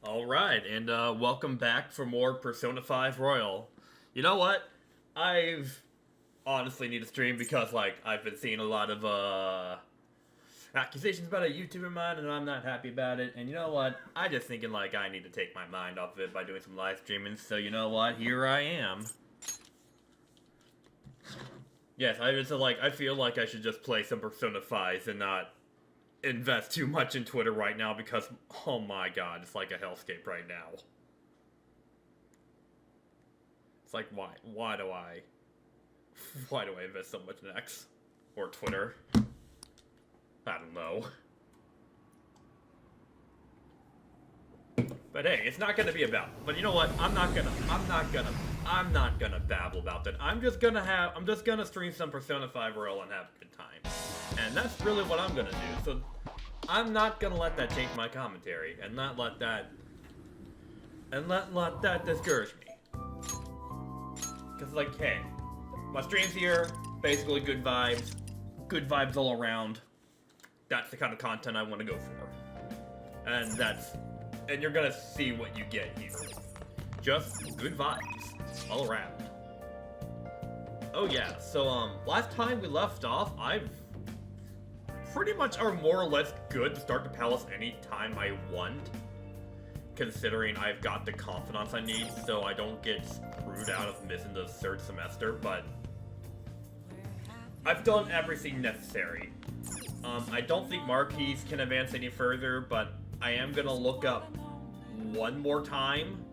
Alright, and welcome back for more Persona 5 Royal. You know what? I've honestly need to stream because, like, I've been seeing a lot of, accusations about a YouTuber of mine, and I'm not happy about it. And you know what? I just thinking, like, I need to take my mind off of it by doing some live streaming, so you know what? Here I am. Yes, I feel like I should just play some Persona 5s and not invest too much in Twitter right now because, oh my god, it's like a hellscape right now. It's like, why do I invest so much in X? Or Twitter? I don't know. But hey, it's not gonna be about, but you know what, I'm not gonna babble about that. I'm just gonna stream some Persona 5 Royal and have a good time. And that's really what I'm gonna do, so I'm not gonna let that change my commentary, and not let that discourage me. Cause like, hey, my stream's here, basically good vibes all around. That's the kind of content I want to go for. And you're gonna see what you get here. Just good vibes, all around. Oh yeah, so last time we left off, I've pretty much are more or less good to start the palace anytime I want. Considering I've got the confidence I need, so I don't get screwed out of missing the third semester, but I've done everything necessary. I don't think Marquise can advance any further, but I am gonna look up one more time.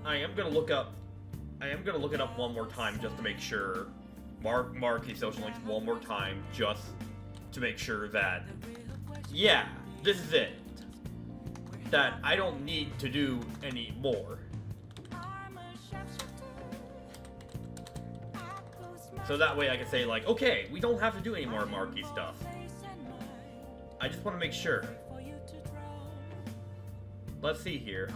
I am gonna look it up one more time just to make sure. Marquise social links one more time just to make sure that, yeah, this is it. That I don't need to do any more. So that way I can say, like, okay, we don't have to do any more Marquee stuff. I just want to make sure. Let's see here.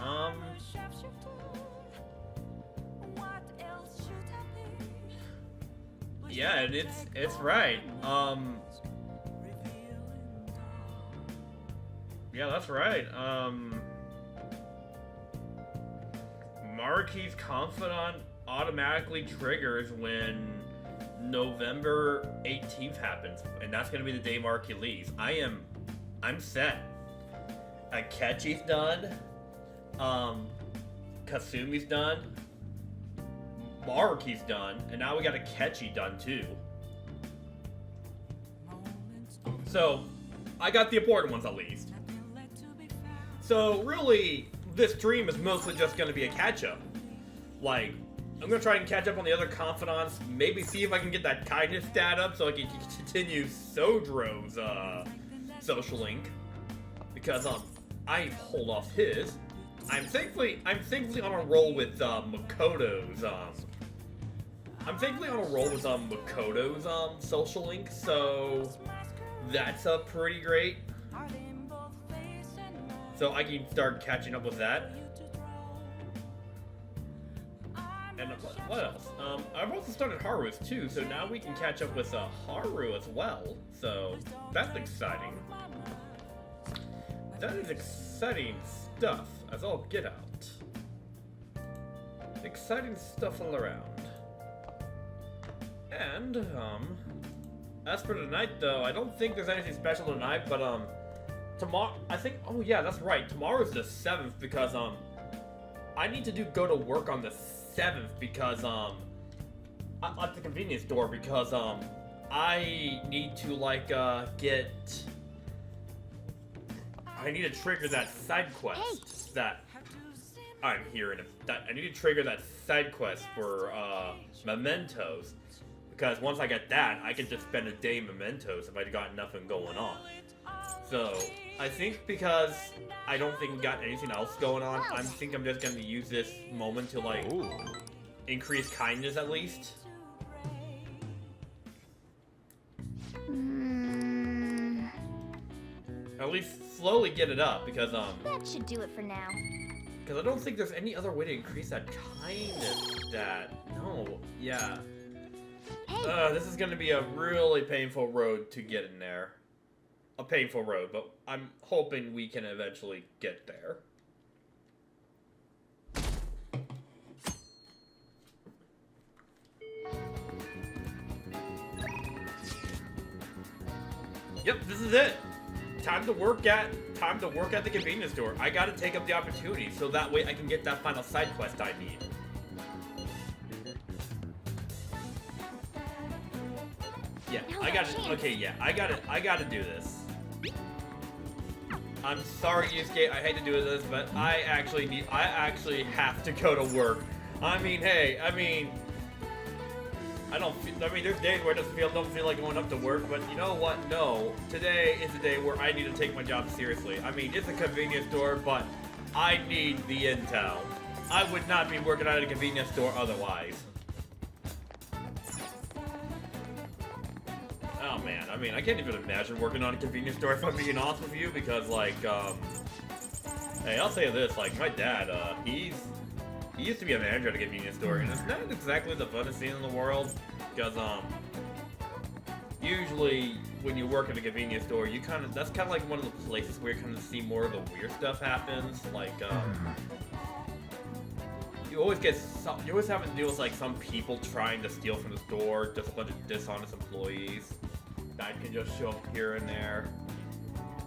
Yeah, and it's right. Yeah, that's right. Marquis Confidant automatically triggers when November 18th happens, and that's gonna be the day Marquis leaves. I'm set. Akechi's done. Kasumi's done. Maruki's done, and now we got Akechi done too. So, I got the important ones at least. So, really, this stream is mostly just going to be a catch-up. Like, I'm going to try and catch up on the other confidants, maybe see if I can get that kindness stat up so I can continue Sodro's, social link. Because, I hold off his. I'm thankfully on a roll with, Makoto's, social link, so that's pretty great. So I can start catching up with that. And what else? I've also started Haru's too, so now we can catch up with Haru as well. So that's exciting. That is exciting stuff, as all get out. Exciting stuff all around. And, as for tonight though, I don't think there's anything special tonight, but tomorrow, I think, oh yeah, that's right, tomorrow's the 7th because, I need to go to work on the 7th because, at the convenience store because, I need to, like, I need to trigger that side quest that I'm hearing. I need to trigger that side quest for, mementos. Because once I get that, I can just spend a day in mementos if I got nothing going on. So, I think because I don't think we got anything else going on, I think I'm just going to use this moment to, like, increase kindness at least. At least slowly get it up, because, that should do it for now. Because I don't think there's any other way to increase that kindness stat. No, yeah. Hey. This is going to be a really painful road to get in there. A painful road, but I'm hoping we can eventually get there. Yep, this is it. Time to work at the convenience store. I gotta take up the opportunity so that way I can get that final side quest I need. Yeah, I gotta do this. I'm sorry, Yusuke, I hate to do this, but I actually have to go to work. I mean, hey, there's days where I don't feel like going up to work, but you know what? No. Today is the day where I need to take my job seriously. I mean, it's a convenience store, but I need the intel. I would not be working at a convenience store otherwise. Oh man, I can't even imagine working on a convenience store if I'm being honest with you, because like, hey, I'll say this, like, my dad, he used to be a manager at a convenience store, and it's not exactly the funnest scene in the world, because, usually, when you work at a convenience store, that's kind of like one of the places where you kind of see more of the weird stuff happens, like, you always have to deal with, like, some people trying to steal from the store, just a bunch of dishonest employees that can just show up here and there,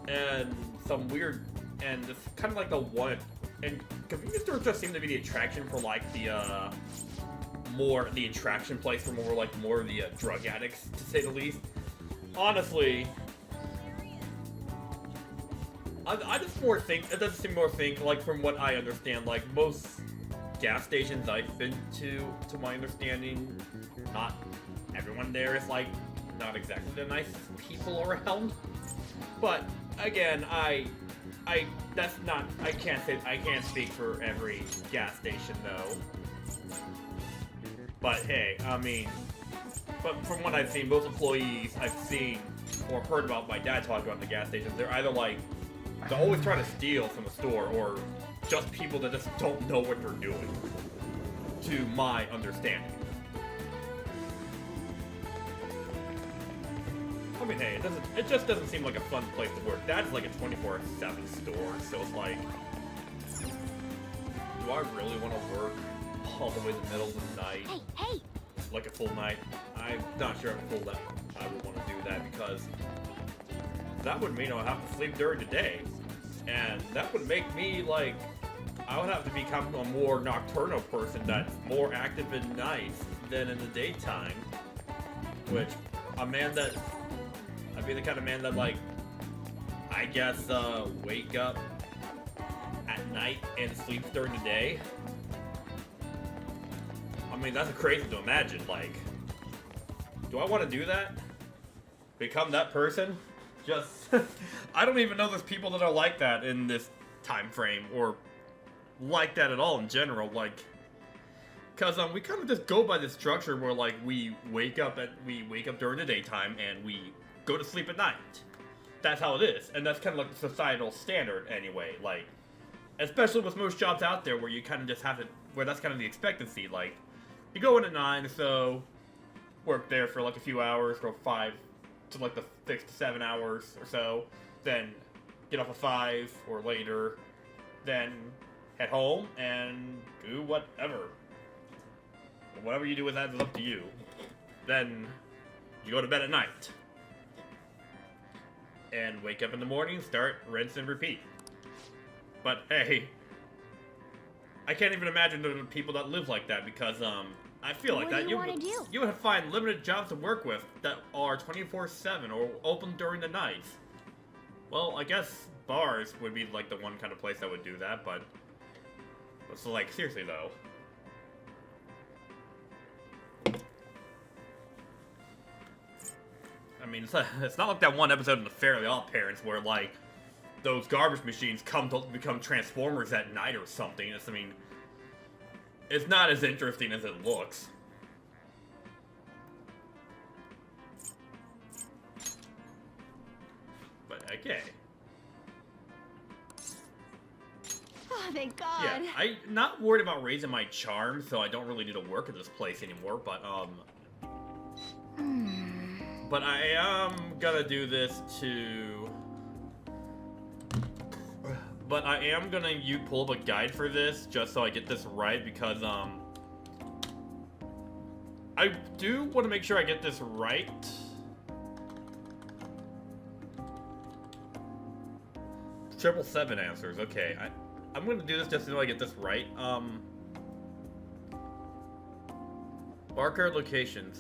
and some weird, and it's kind of like the one, and convenience stores just seem to be the attraction for, like, the attraction place for more of the drug addicts, to say the least. Honestly, I just it doesn't seem more think, like, from what I understand, like, most gas stations I've been to my understanding, not everyone there is, like, not exactly the nicest people around. But, again, I can't speak for every gas station, though. But hey, but from what I've seen, most employees I've seen or heard about my dad talking about in the gas stations, they're either like, they're always trying to steal from the store, or just people that just don't know what they're doing, to my understanding. I mean, hey, it just doesn't seem like a fun place to work. That's like a 24/7 store, so it's like, do I really want to work all the way in the middle of the night? Hey! Like a full night? I'm not sure I would want to do that, because that would mean I would have to sleep during the day. And that would make me, like, I would have to become a more nocturnal person that's more active at night than in the daytime. Which, I'd be the kind of man that, like, I guess, wake up at night and sleeps during the day. I mean, that's crazy to imagine, like, do I want to do that? Become that person? Just, I don't even know there's people that are like that in this time frame, or like that at all in general, like, cause, we kind of just go by this structure where, like, we wake up during the daytime, and we go to sleep at night. That's how it is, and that's kind of like the societal standard anyway, like, especially with most jobs out there where you kind of just have to, where that's kind of the expectancy, like, you go in at 9, so work there for like a few hours, go 5 to like the 6 to 7 hours or so, then get off at 5 or later, then head home and do whatever. Whatever you do with that is up to you. Then you go to bed at night. And wake up in the morning, start, rinse, and repeat. But hey, I can't even imagine the people that live like that, because I feel like that you would find limited jobs to work with that are 24/7 or open during the night. Well, I guess bars would be like the one kind of place that would do that, but so, like, seriously though. I mean, it's not like that one episode in the Fairly Odd Parents where, like, those garbage machines come to become Transformers at night or something. It's not as interesting as it looks. But, okay. Oh, thank God. Yeah, I'm not worried about raising my charm, so I don't really need to work at this place anymore, but, but I am gonna do this to... But I am gonna pull up a guide for this, just so I get this right, because, I do want to make sure I get this right. 777 answers. Okay, I'm gonna do this just so I get this right. Barcode locations.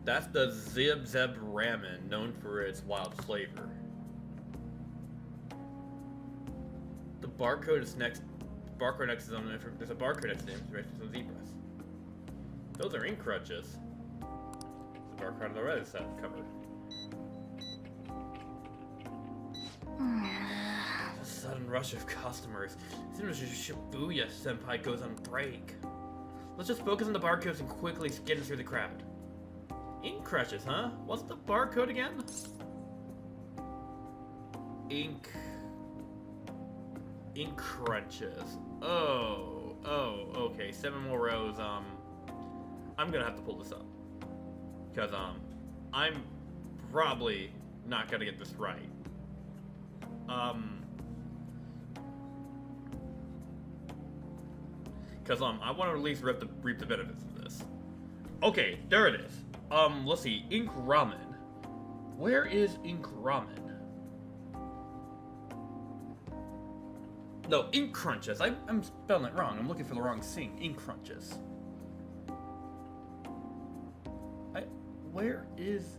That's the Zib Zeb ramen, known for its wild flavor. The barcode is next. Barcode next is on. There's a barcode next to the information for zebras. Those are ink crutches. The barcode on the right side covered. A sudden rush of customers. As soon as Shibuya Senpai goes on break. Let's just focus on the barcodes and quickly skin through the crowd. Ink crutches, huh? What's the barcode again? Ink crunches. Oh, okay. 7 more rows. I'm gonna have to pull this up. Because, I'm probably not gonna get this right. Because, I want to at least reap the benefits of this. Okay, there it is. Let's see. Ink ramen. Where is ink ramen? No, ink crunches. I'm spelling it wrong. I'm looking for the wrong thing. Ink crunches. Where is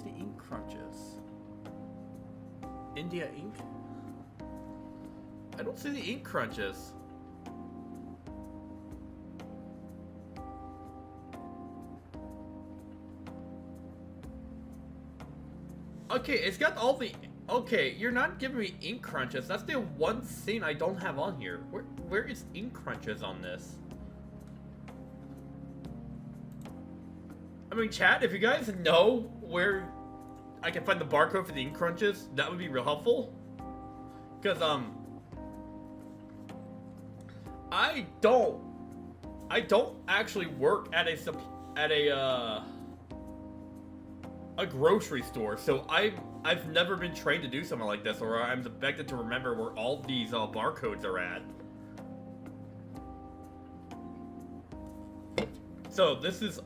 the ink crunches? India ink? I don't see the ink crunches. Okay, it's got all the... Okay, you're not giving me ink crunches. That's the one scene I don't have on here. Where is ink crunches on this? I mean, chat, if you guys know where I can find the barcode for the ink crunches, that would be real helpful. Because, I don't actually work at a grocery store, so I've never been trained to do something like this, or I'm expected to remember where all these barcodes are at. So this is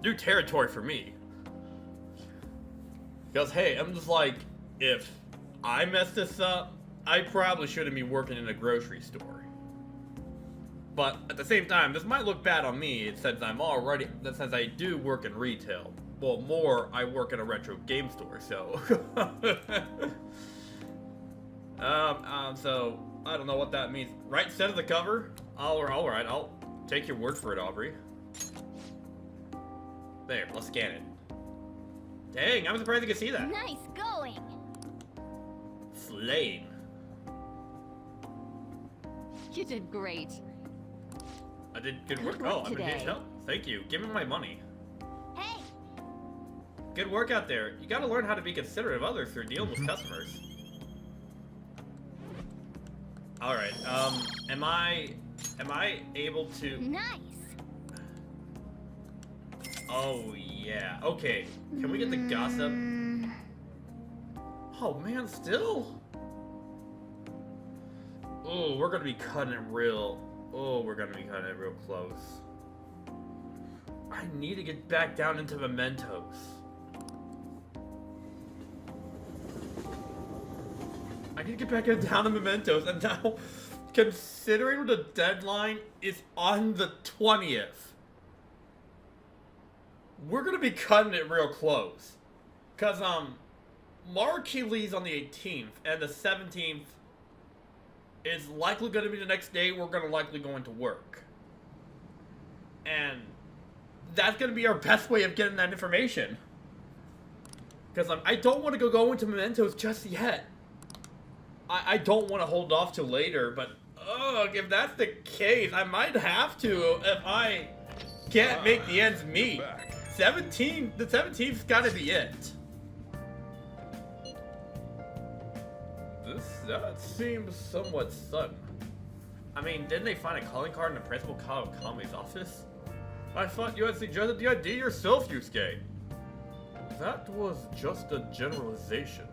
new territory for me. Because hey, I'm just like, if I mess this up, I probably shouldn't be working in a grocery store. But at the same time, this might look bad on me since I do work in retail. Well, more, I work in a retro game store, so... so, I don't know what that means. Right side of the cover? Alright, I'll take your word for it, Aubrey. There, let's scan it. Dang, I'm surprised you could see that. Nice going. Flame. You did great. I did good work. Good work Oh, I'm a huge today. help. Thank you. Give me my money. Hey. Good work out there. You gotta learn how to be considerate of others through dealing with customers. Alright, am I able to... Nice. Oh, yeah. Okay. Can we get the gossip? Oh, man, still? Oh, we're gonna be cutting it real... Oh, we're gonna be cutting it real close. I need to get back down into mementos. I need to get back down to mementos, and now, considering the deadline is on the 20th, we're gonna be cutting it real close. Cause, Marquee leaves on the 18th, and the 17th is likely gonna be the next day we're gonna likely go into work. And that's gonna be our best way of getting that information. Because I don't want to go into mementos just yet. I don't want to hold off till later, but ugh, if that's the case, I might have to if I can't make the ends meet. The 17th's gotta be it. That seems somewhat sudden. I mean, didn't they find a calling card in the Principal Kami's office? I thought you had suggested the idea yourself, Yusuke. That was just a generalization.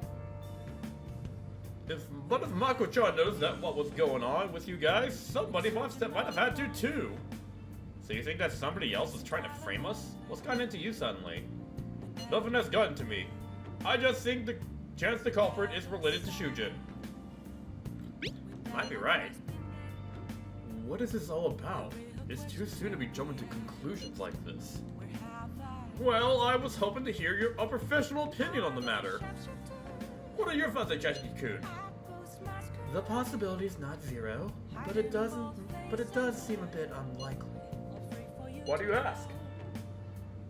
But if Mako-chan knows that what was going on with you guys, somebody might have had to too. So you think that somebody else is trying to frame us? What's gotten into you suddenly? Nothing has gotten to me. I just think the chance the culprit is related to Shujin. Might be right. What is this all about? It's too soon to be jumping to conclusions like this. Well, I was hoping to hear a professional opinion on the matter. What are your thoughts, Jackie-kun? The possibility is not zero, but it does seem a bit unlikely. Why do you ask?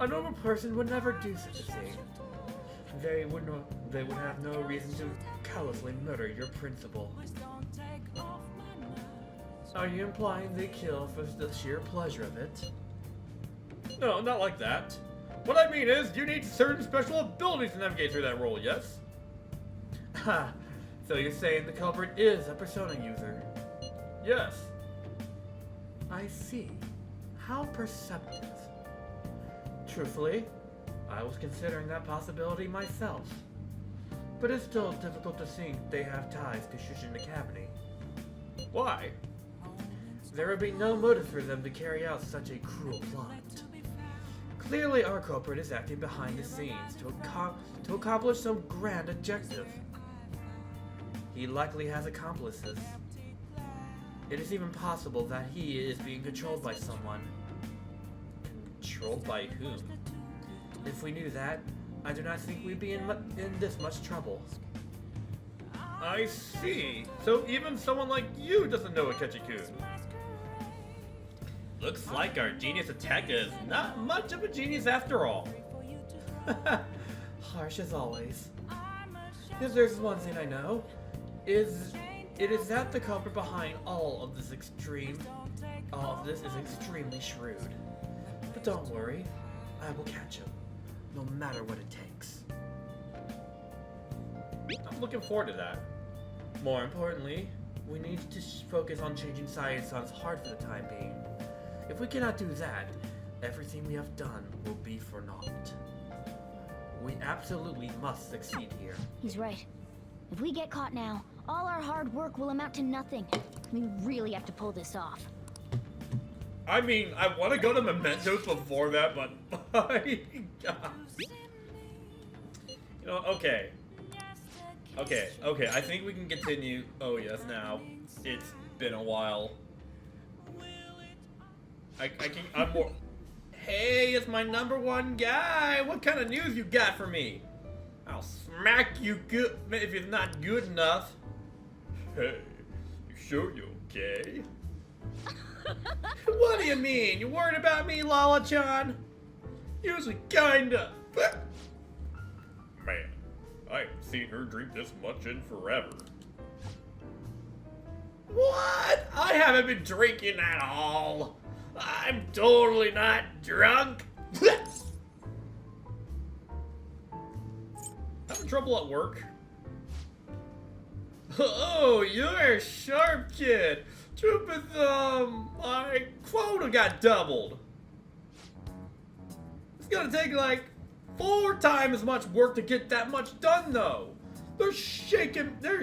A normal person would never do such a thing. They would have no reason to callously murder your principal. Are you implying they kill for the sheer pleasure of it? No, not like that. What I mean is, you need certain special abilities to navigate through that role, yes? Ha! So you're saying the culprit is a Persona user? Yes. I see. How perceptive. Truthfully, I was considering that possibility myself. But it's still difficult to think they have ties to Shujin Academy. Why? There would be no motive for them to carry out such a cruel plot. Clearly our culprit is acting behind the scenes to accomplish some grand objective. He likely has accomplices. It is even possible that he is being controlled by someone. Controlled by whom? If we knew that, I do not think we'd be in this much trouble. I see. So even someone like you doesn't know Akechi-kun. Looks like our genius Attacker is not much of a genius after all. Harsh as always. If there's one thing I know, it is that the culprit behind all of this is extremely shrewd. But don't worry, I will catch him, no matter what it takes. I'm looking forward to that. More importantly, we need to focus on changing Sae-san's heart for the time being. If we cannot do that, everything we have done will be for naught. We absolutely must succeed here. He's right. If we get caught now, all our hard work will amount to nothing. We really have to pull this off. I mean, I want to go to Mementos before that, but my God. You know, okay. I think we can continue. Oh yes, now it's been a while. I'm more. Hey, it's my #1 guy. What kind of news you got for me? I'll smack you good if it's not good enough. Hey, you sure you okay? What do you mean? You worried about me, Lala-chan? Usually kinda. Man, I haven't seen her drink this much in forever. What? I haven't been drinking at all. I'm totally not drunk. Having trouble at work? Oh, you're a sharp kid. Stupid, my quota got doubled. It's gonna take like 4 times as much work to get that much done, though. They're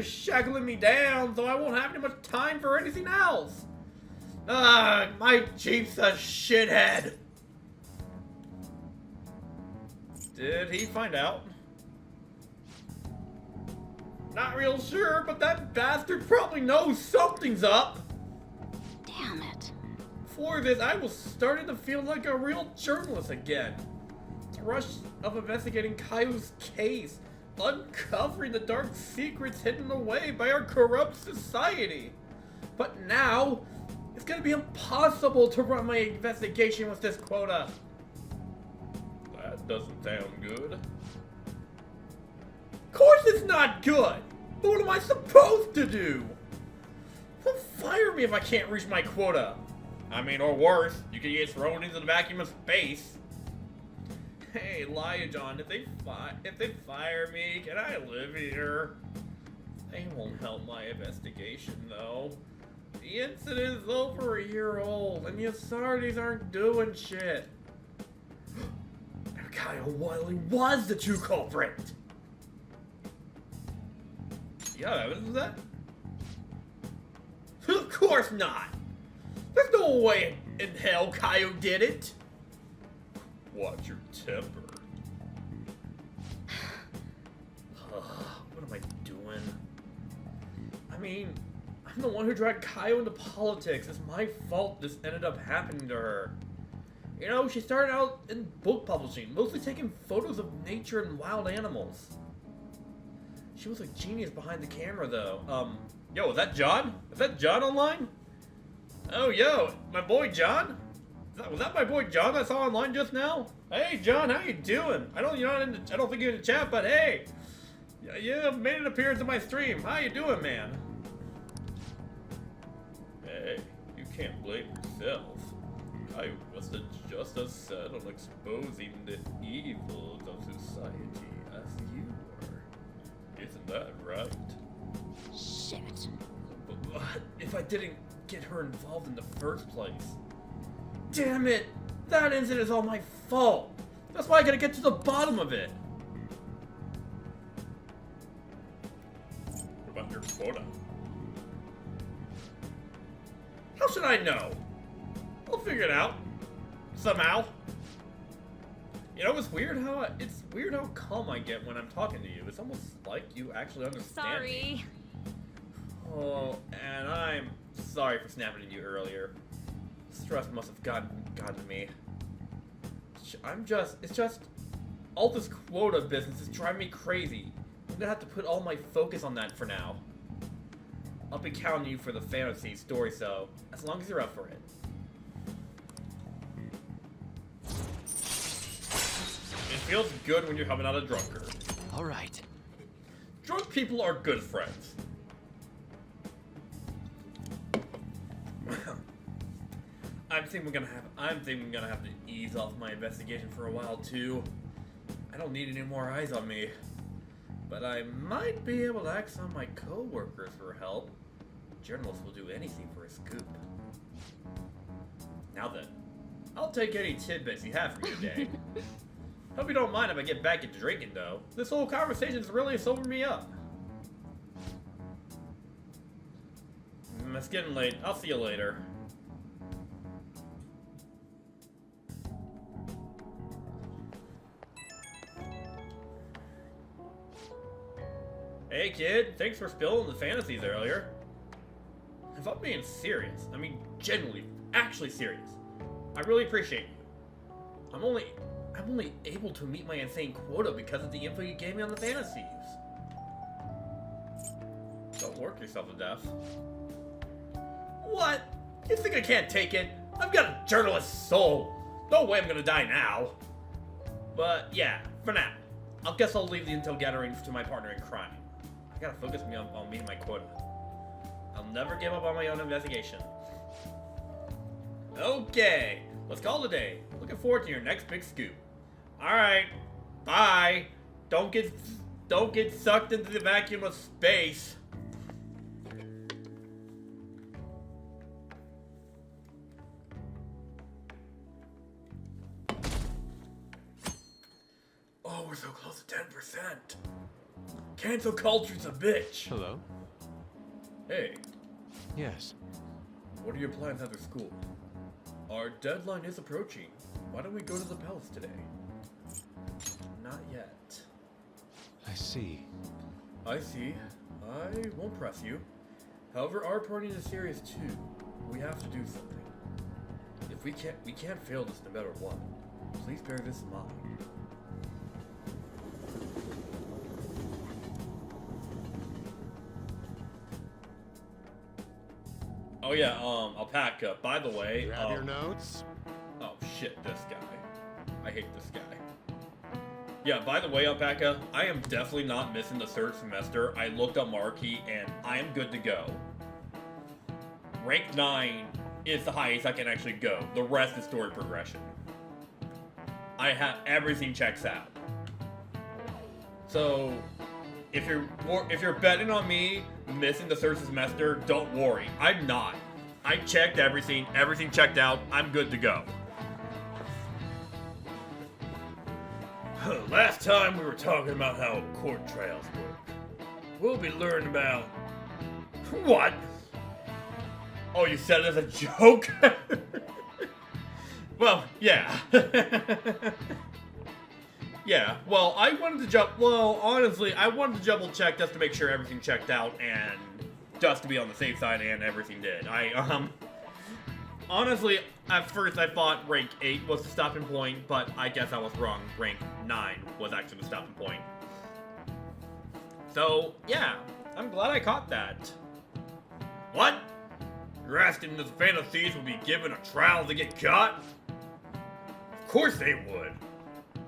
shackling me down, so I won't have any much time for anything else. My chief's a shithead. Did he find out? Not real sure, but that bastard probably knows something's up. Damn it. For this, I was starting to feel like a real journalist again. The rush of investigating Caillou's case, uncovering the dark secrets hidden away by our corrupt society. But now, it's gonna be impossible to run my investigation with this quota. That doesn't sound good. Of course it's not good! But what am I supposed to do? They'll fire me if I can't reach my quota. I mean, or worse, you could get thrown into the vacuum of space. Hey, Liajon, if they fire me, can I live here? They won't help my investigation, though. The incident is over a year old, and the authorities aren't doing shit. Kyle Wiley was the true culprit! Yeah, evidence of that? Of course not! There's no way in hell Kyle did it! Watch your temper. mean, I'm the one who dragged Kaio into politics. It's my fault this ended up happening to her. You know, she started out in book publishing, mostly taking photos of nature and wild animals. She was a genius behind the camera, though. Yo, is that John? Is that John online? Oh, yo, my boy John? Was that my boy John I saw online just now? Hey, John, how you doing? I don't think you're in the chat, but hey, you made an appearance in my stream. How you doing, man? Hey, you can't blame yourself. I wasn't just as set on exposing the evils of society as you were. Isn't that right? Shit. But if I didn't get her involved in the first place? Damn it! That incident is all my fault! That's why I gotta get to the bottom of it! What about your quota? How should I know? I'll figure it out. Somehow. You know, it's weird how calm I get when I'm talking to you. It's almost like you actually understand me. Oh, and I'm sorry for snapping at you earlier. Stress must have gotten to me. It's just, all this quota business is driving me crazy. I'm gonna have to put all my focus on that for now. I'll be counting you for the fantasy story, so as long as you're up for it. It feels good when you're helping out a drunkard. All right. Drunk people are good friends. I'm thinking we're gonna have to ease off my investigation for a while too. I don't need any more eyes on me, but I might be able to ask some of my co-workers for help. Journalists will do anything for a scoop. Now then, I'll take any tidbits you have for me today. Hope you don't mind if I get back into drinking though. This whole conversation's really sobering me up. It's getting late. I'll see you later. Hey kid, thanks for spilling the fantasies earlier. If I'm being serious, I mean genuinely, actually serious, I really appreciate you. I'm only able to meet my insane quota because of the info you gave me on the fantasies. Don't work yourself to death. What? You think I can't take it? I've got a journalist's soul. No way I'm gonna die now. But yeah, for now, I guess I'll leave the intel gathering to my partner in crime. I gotta focus me on meeting my quota. I'll never give up on my own investigation. Okay, let's call it a day. Looking forward to your next big scoop. Alright, bye. Don't get sucked into the vacuum of space. Oh, we're so close to 10%. Cancel culture's a bitch. Hello? Hey, Yes. what are your plans after school? Our deadline is approaching. Why don't we go to the palace today? Not yet. I see. I see. I won't press you. However, our party is serious too. We have to do something. If we can't fail this no matter what. Please bear this in mind. Oh yeah, Alpaca, by the way, You have your notes? oh shit, this guy. I hate this guy. Yeah, by the way, Alpaca, I am definitely not missing the third semester. I looked up Marquee and I am good to go. Rank 9 is the highest I can actually go. The rest is story progression. I have everything checks out. So if you're betting on me missing the third semester, don't worry. I'm not. I checked everything. Everything checked out. I'm good to go. Last time we were talking about how court trials work. We'll be learning about... What? Oh, you said it as a joke? Well, yeah. Yeah, well, honestly, I wanted to double check just to make sure everything checked out, and just to be on the safe side, and everything did. Honestly, at first I thought rank 8 was the stopping point, but I guess I was wrong. Rank 9 was actually the stopping point. So, yeah, I'm glad I caught that. What? You're asking if the Phantom Thieves will be given a trial to get caught? Of course they would.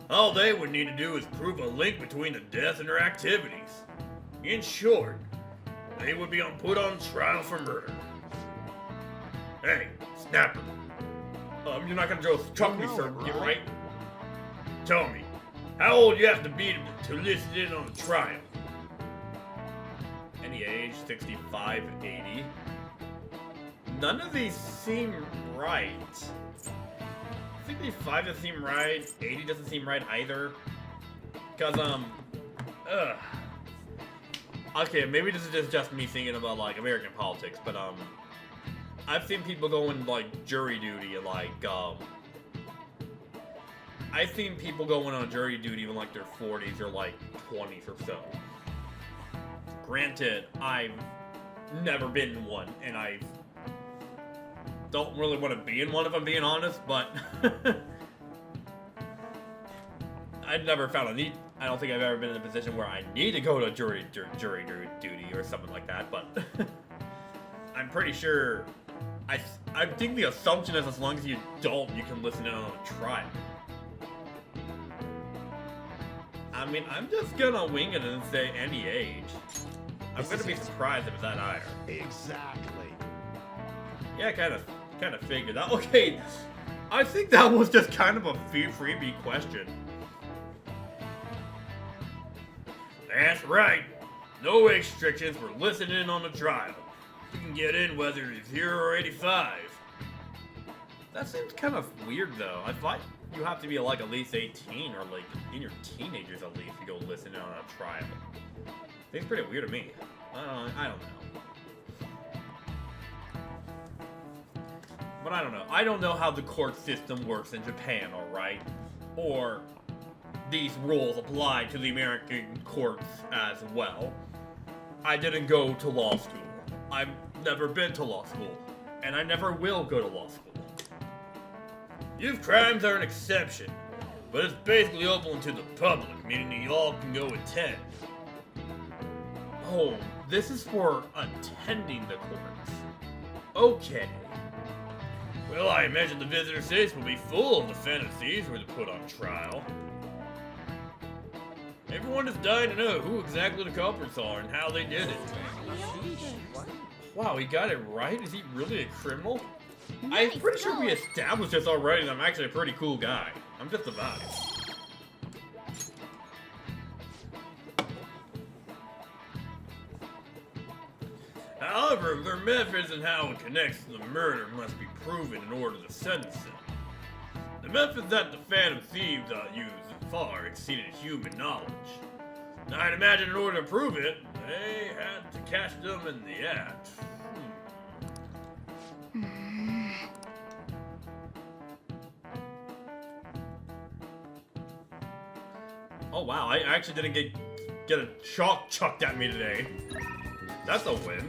All they would need to do is prove a link between the death and their activities. In short, they would be put on trial for murder. Hey, Snapper. You're not gonna just chuck me, sir, right? Tell me, how old you have to be to listen in on a trial? Any age, 65, 80? None of these seem right. 65 doesn't seem right, 80 doesn't seem right either. Cause, okay, maybe this is just me thinking about, like, American politics, but, I've seen people go in, like, jury duty, like, I've seen people going on jury duty in, like, their 40s or, like, 20s or so. Granted, I've never been in one, and I don't really want to be in one if I'm being honest, but I've never found a need. I don't think I've ever been in a position where I need to go to jury duty or something like that, but I'm pretty sure. I think the assumption is as long as you don't, you can listen in on a trial. I mean, I'm just gonna wing it and say any age. I'm gonna be surprised if it's that higher. Exactly. Yeah, kind of figured that. Okay, I think that was just kind of a freebie question. That's right. No age restrictions for listening on the trial. You can get in whether it's 0 or 85. That seems kind of weird, though. I thought you have to be like at least 18 or like in your teenagers at least to go listen in on a trial. Seems pretty weird to me. I don't know. But I don't know. I don't know how the court system works in Japan, alright? Or these rules apply to the American courts as well. I didn't go to law school. I've never been to law school. And I never will go to law school. Youth crimes are an exception, but it's basically open to the public, meaning you all can go attend. Oh, this is for attending the courts. Okay. Well, I imagine the visitor states will be full of the fantasies who were put on trial. Everyone is dying to know who exactly the culprits are and how they did it. Wow, he got it right? Is he really a criminal? Nice, I'm pretty sure we go. established this already that I'm actually a pretty cool guy. I'm just about it. However, their methods and how it connects to the murder must be proven in order to sentence them. The methods that the Phantom Thieves used far exceeded human knowledge. Now, I'd imagine in order to prove it, they had to catch them in the act. Oh wow, I actually didn't get a chalk chucked at me today. That's a win.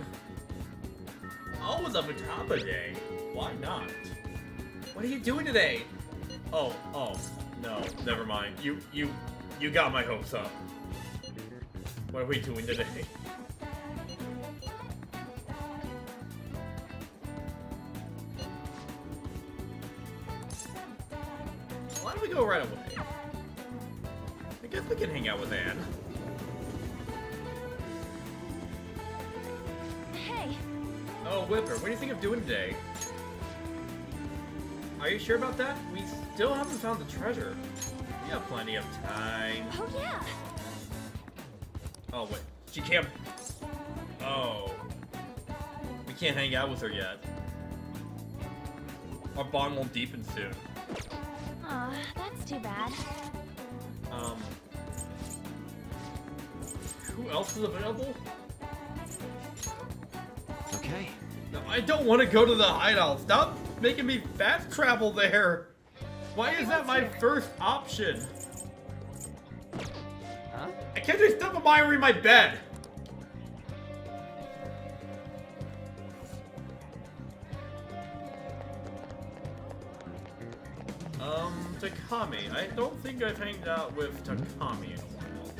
Oh, it's up at top of the day. Why not? What are you doing today? Oh, no, never mind. You got my hopes up. What are we doing today? Why don't we go right away? I guess we can hang out with Anne. Hey, Oh, Whipper, what do you think of doing today? Are you sure about that? We still haven't found the treasure. We have plenty of time. oh yeah. Oh, wait. She can't... Oh. We can't hang out with her yet. Our bond won't deepen soon. Aw, that's too bad. Who else is available? Okay. No, I don't want to go to the hideout. Stop making me fast travel there. Why is that my first option? Huh? I can't just step a mire in my bed. Takami. I don't think I've hanged out with Takami in a while.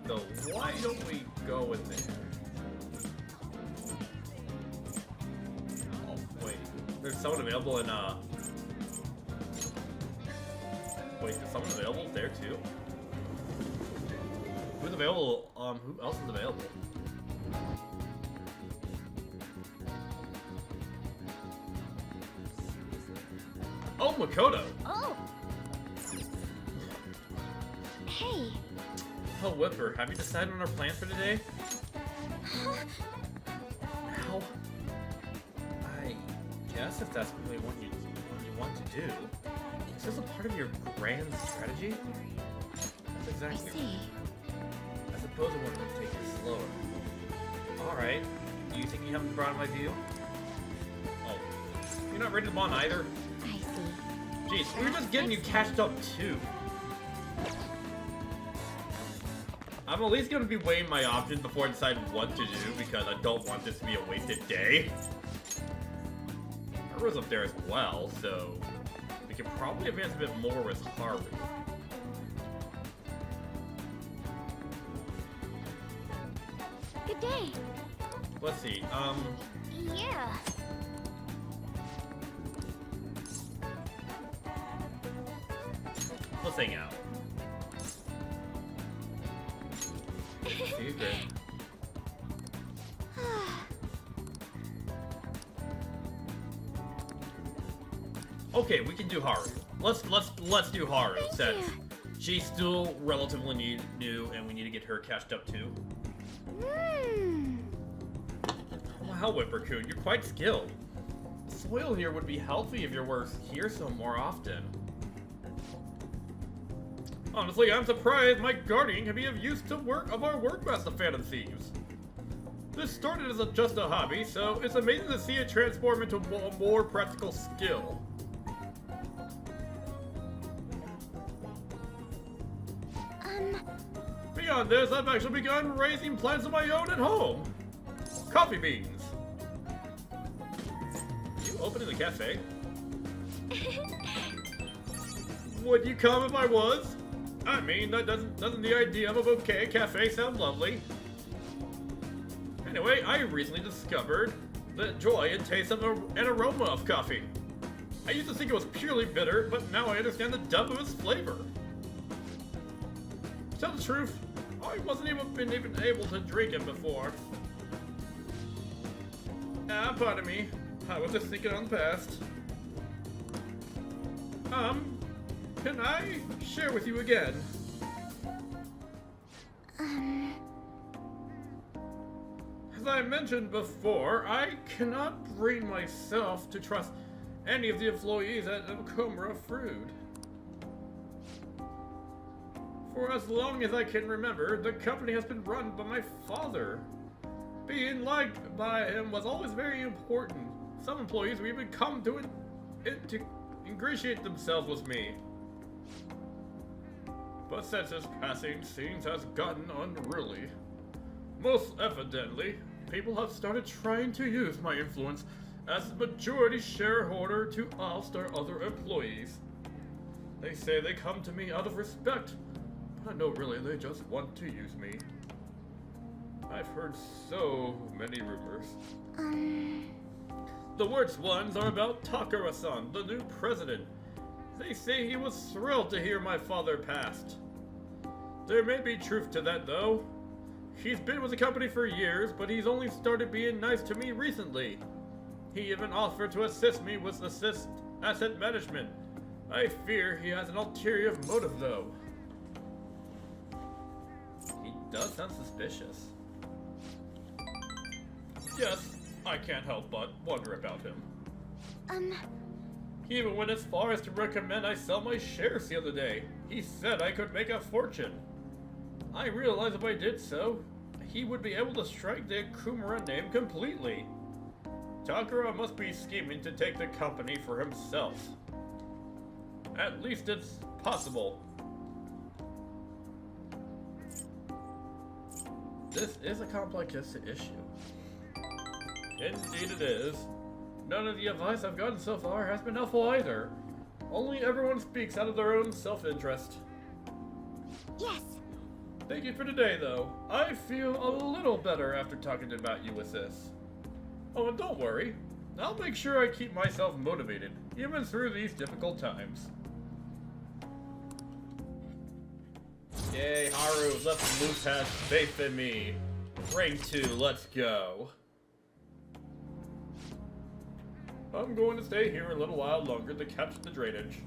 So why don't we go in there? Oh, wait. There's someone available in, Wait, is someone available there too? Who's available? Who else is available? Oh, Makoto! Oh! Hey! Oh, Whipper, have you decided on our plans for today? Now, I guess if that's really what you want to do, is this a part of your grand strategy? That's I exactly. see. I suppose I wanted to take it slower. Alright, do you think you haven't brought my view? Oh, you're not ready to bond either? I see. Jeez, we were just getting you catched up too. I'm at least gonna be weighing my options before I decide what to do because I don't want this to be a wasted day. Haru's up there as well, so we can probably advance a bit more with Haru. Good day. Let's see, Yeah. let's hang out. Secret. Okay, we can do Haru. Let's do Haru Thank since you. she's still relatively new and we need to get her catched up too. Wow, Whipper-kun, you're quite skilled. Soil here would be healthy if you were here so more often. Honestly, I'm surprised my guardian can be of use to our workmaster fan and thieves. This started as just a hobby, so it's amazing to see it transform into a more practical skill. Beyond this, I've actually begun raising plants of my own at home. Coffee beans. You opening the cafe? Would you come if I was? I mean, doesn't the idea of a bouquet cafe sound lovely? Anyway, I recently discovered the joy and taste of an aroma of coffee. I used to think it was purely bitter, but now I understand the depth of its flavor. To tell the truth, I wasn't even able to drink it before. Pardon me. I was just thinking on the past. Can I share with you again? As I mentioned before, I cannot bring myself to trust any of the employees at Komura Fruit. For as long as I can remember, the company has been run by my father. Being liked by him was always very important. Some employees would even come to ingratiate themselves with me. But since his passing, things has gotten unruly. Most evidently, people have started trying to use my influence as a majority shareholder to oust our other employees. They say they come to me out of respect, but I know really they just want to use me. I've heard so many rumors. The worst ones are about Takara-san, the new president. They say he was thrilled to hear my father passed. There may be truth to that, though. He's been with the company for years, but he's only started being nice to me recently. He even offered to assist me with asset management. I fear he has an ulterior motive, though. He does sound suspicious. Yes, I can't help but wonder about him. He even went as far as to recommend I sell my shares the other day. He said I could make a fortune. I realized if I did so, he would be able to strike the Kumura name completely. Takara must be scheming to take the company for himself. At least it's possible. This is a complex issue. Indeed it is. None of the advice I've gotten so far has been helpful either. Only everyone speaks out of their own self-interest. Yes. Thank you for today, though. I feel a little better after talking about you with this. Oh, and don't worry. I'll make sure I keep myself motivated, even through these difficult times. Yay, Haru, let's loose has faith in me. Rank 2, let's go. I'm going to stay here a little while longer to catch the drainage.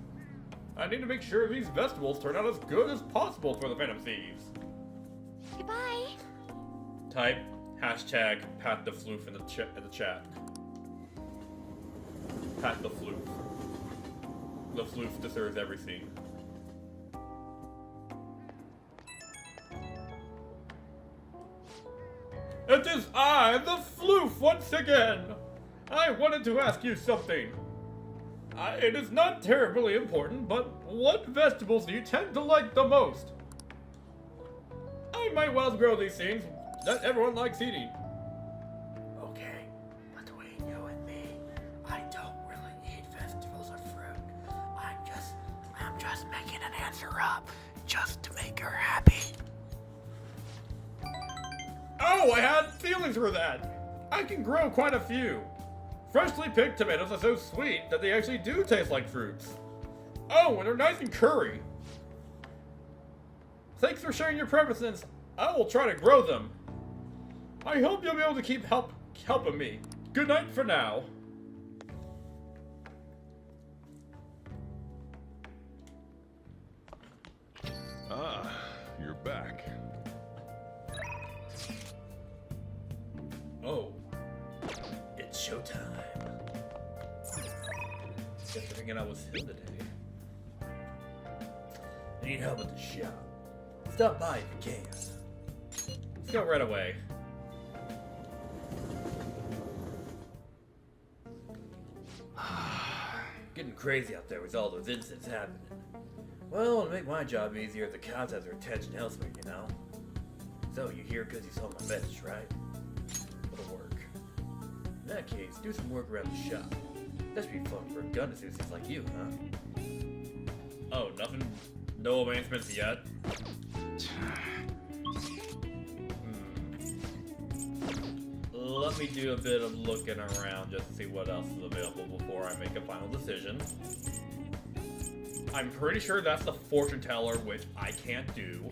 I need to make sure these vegetables turn out as good as possible for the Phantom Thieves. Goodbye. Type hashtag pat the floof in the chat. Pat the floof. The floof deserves everything. It is I, the floof, once again! I wanted to ask you something. It is not terribly important, but what vegetables do you tend to like the most? I might well grow these things that everyone likes eating. Okay, between you and me, I don't really eat vegetables or fruit. I'm just making an answer up just to make her happy. Oh, I had feelings for that. I can grow quite a few. Freshly picked tomatoes are so sweet that they actually do taste like fruits. Oh, and they're nice and curry. Thanks for sharing your preferences. I will try to grow them. I hope you'll be able to keep helping me. Good night for now. Ah, you're back. Oh, it's showtime. Guess they're hanging out with him today. I need help at the shop. Stop by if you can. Let's go right away. Getting crazy out there with all those incidents happening. Well, to make my job easier, the cops have their attention elsewhere, you know? So, you're here because you saw my message, right? It'll work. In that case, do some work around the shop. That should be fun for a gun enthusiast like you, huh? Oh, nothing? No advancements yet? Let me do a bit of looking around just to see what else is available before I make a final decision. I'm pretty sure that's the fortune teller, which I can't do.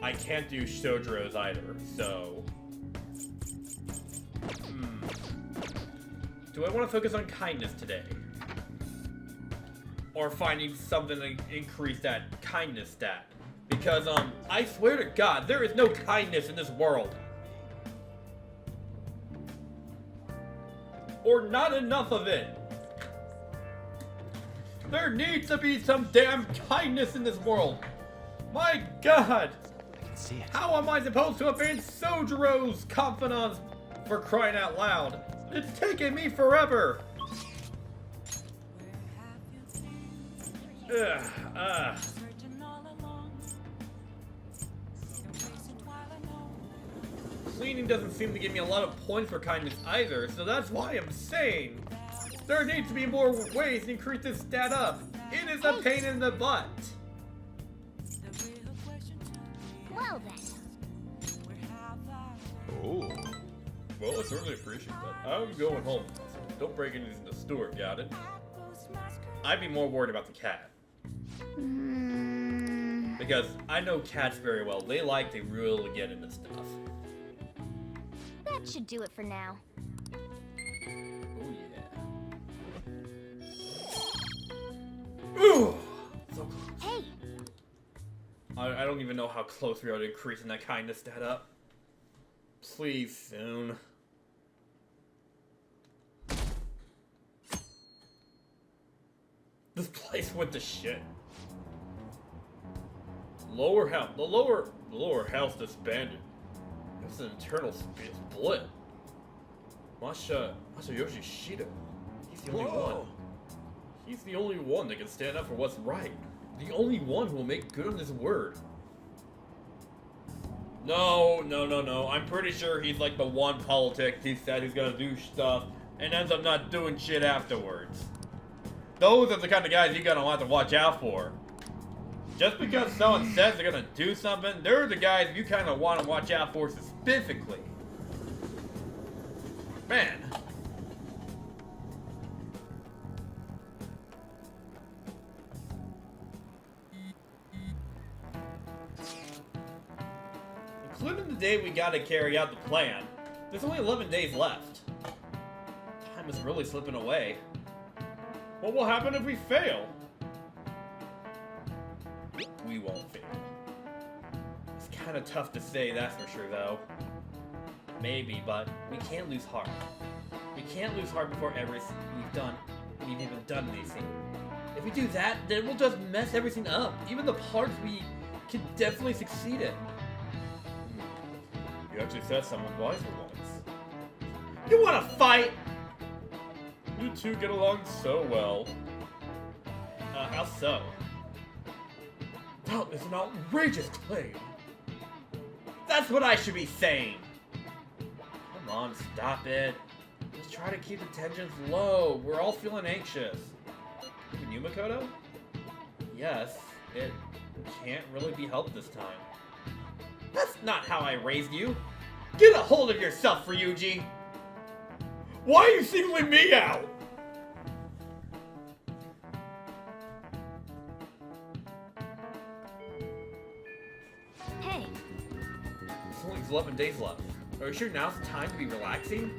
I can't do Shojiro's either, so... Do I want to focus on kindness today? Or finding something to increase that kindness stat? Because, I swear to God, there is no kindness in this world. Or not enough of it. There needs to be some damn kindness in this world. My God! I can see it. How am I supposed to advance Sojiro's confidants for crying out loud? It's taken me forever! Cleaning doesn't seem to give me a lot of points for kindness either, so that's why I'm saying there needs to be more ways to increase this stat up. It is a pain in the butt. Well then. Oh. Well, I certainly appreciate that. I'm going home. Don't break anything in the store, got it? I'd be more worried about the cat. Because I know cats very well. They like to really get into stuff. That should do it for now. Oh yeah. Ooh! So close. Hey! I don't even know how close we are to increasing that kindness stat up. Please, soon. This place went to shit. Lower house. The lower house disbanded. It's an internal split. Masayoshi Shida. He's the only one. He's the only one that can stand up for what's right. The only one who will make good on his word. No. I'm pretty sure he's like the one politic he said he's gonna do stuff and ends up not doing shit afterwards. Those are the kind of guys you gotta want to watch out for. Just because someone says they're gonna do something, they're the guys you kind of want to watch out for specifically. Man. Including the day we gotta carry out the plan, there's only 11 days left. Time is really slipping away. What will happen if we fail? We won't fail. It's kind of tough to say, that's for sure, though. Maybe, but we can't lose heart. We can't lose heart before everything we've even done anything. If we do that, then we'll just mess everything up. Even the parts we can definitely succeed in. You actually said someone wise for once. You want to fight? You two get along so well. How so? That is an outrageous claim. That's what I should be saying. Come on, stop it. Just try to keep the tensions low. We're all feeling anxious. Even you, Makoto? Yes, it can't really be helped this time. That's not how I raised you. Get a hold of yourself, Ryuji. Why are you singling me out? Hey, There's only 11 days left. Are you sure now's the time to be relaxing?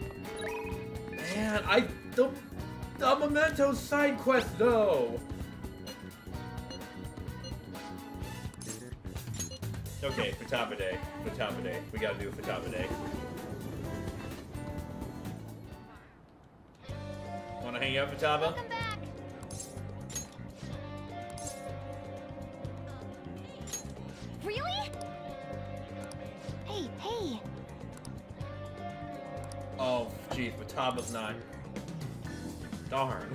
Man, the Memento side quest though. Okay, Futaba Day. Futaba Day. We gotta do Futaba Day. Wanna hang out, Futaba? welcome back. Really? Hey. Oh, jeez, Futaba's not. Darn.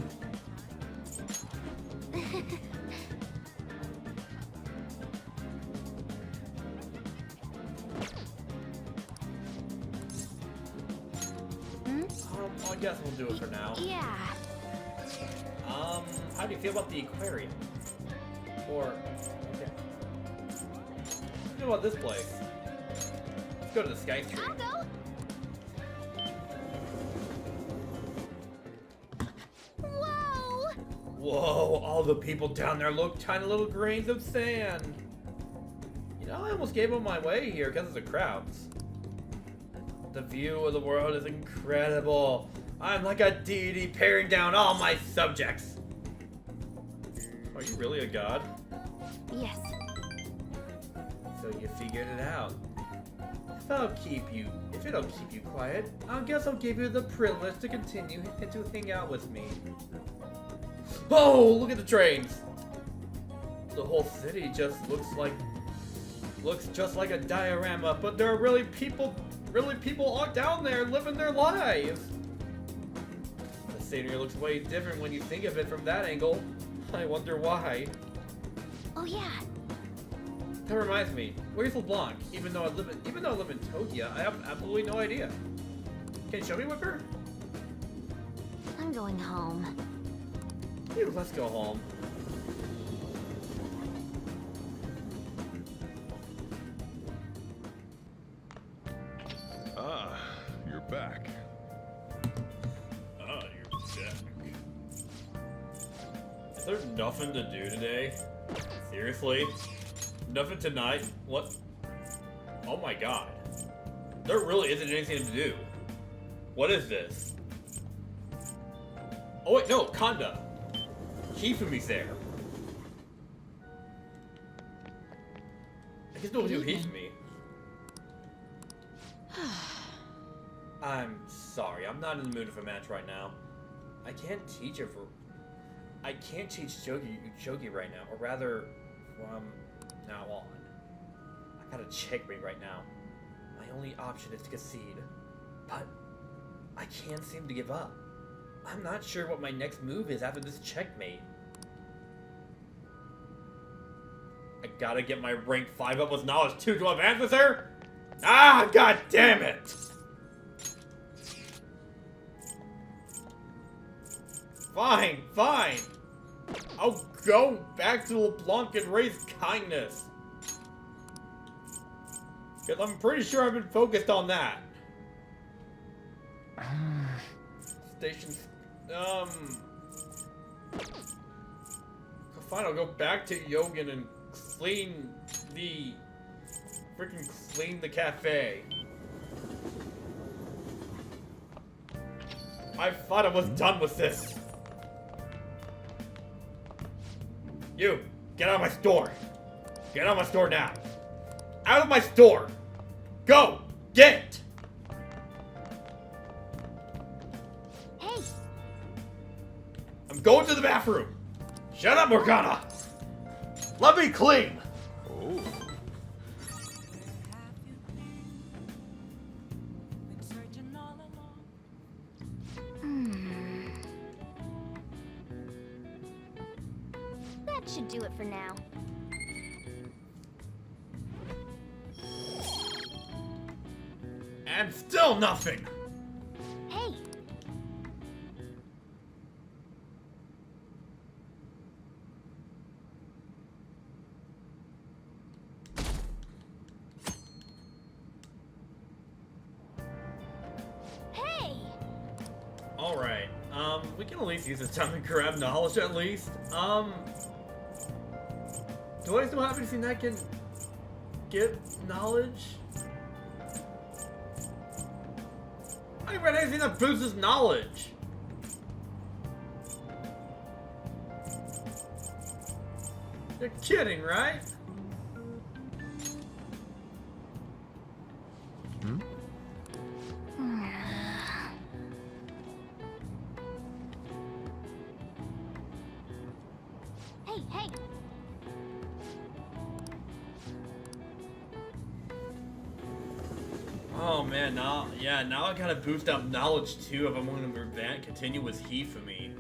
I guess we'll do it for now. Yeah. How do you feel about the aquarium? Or, okay. What about this place? Let's go to the Sky Street. I'll go. Whoa! Whoa, all the people down there look tiny little grains of sand. You know, I almost gave them my way here because of the crowds. The view of the world is incredible. I'm like a deity paring down all my subjects. Are you really a god? Yes. So you figured it out. If it'll keep you quiet, I guess I'll give you the privilege to continue to hang out with me. Oh, look at the trains! The whole city just looks just like a diorama, but there are really people all down there living their lives. The scenery looks way different when you think of it from that angle. I wonder why. Oh yeah. That reminds me, where's LeBlanc? Even though I live in Tokyo, I have absolutely no idea. Can you show me, Whipper? I'm going home. Dude, let's go home. Ah, you're back. Oh, you're back. Is there nothing to do today? Seriously? Nothing tonight? What? Oh my god. There really isn't anything to do. What is this? Oh wait, no, Kanda. Hifumi's there. I guess no one knew Hifumi. I'm sorry, I'm not in the mood for a match right now. I can't teach Shogi right now, or rather, from now on. I gotta checkmate right now. My only option is to concede, but I can't seem to give up. I'm not sure what my next move is after this checkmate. I gotta get my rank 5 up with knowledge 2 to advance with her? Ah, god damn it! Fine. I'll go back to LeBlanc and raise kindness. Because I'm pretty sure I've been focused on that. Station... Fine, I'll go back to Yogan and clean the... freaking clean the cafe. I thought I was done with this. You, get out of my store. Get out of my store now. Out of my store. Go, get. Hey. I'm going to the bathroom. Shut up, Morgana. Let me clean. Oh. That should do it for now. And still nothing. Hey. Hey. All right. We can at least use this time to grab knowledge at least. Do I still have anything that can get knowledge? I haven't read anything that boosts his knowledge. You're kidding, right? Hmm? Hey, hey. Oh man, now I gotta boost up knowledge too if I'm going to prevent continuous heat for me.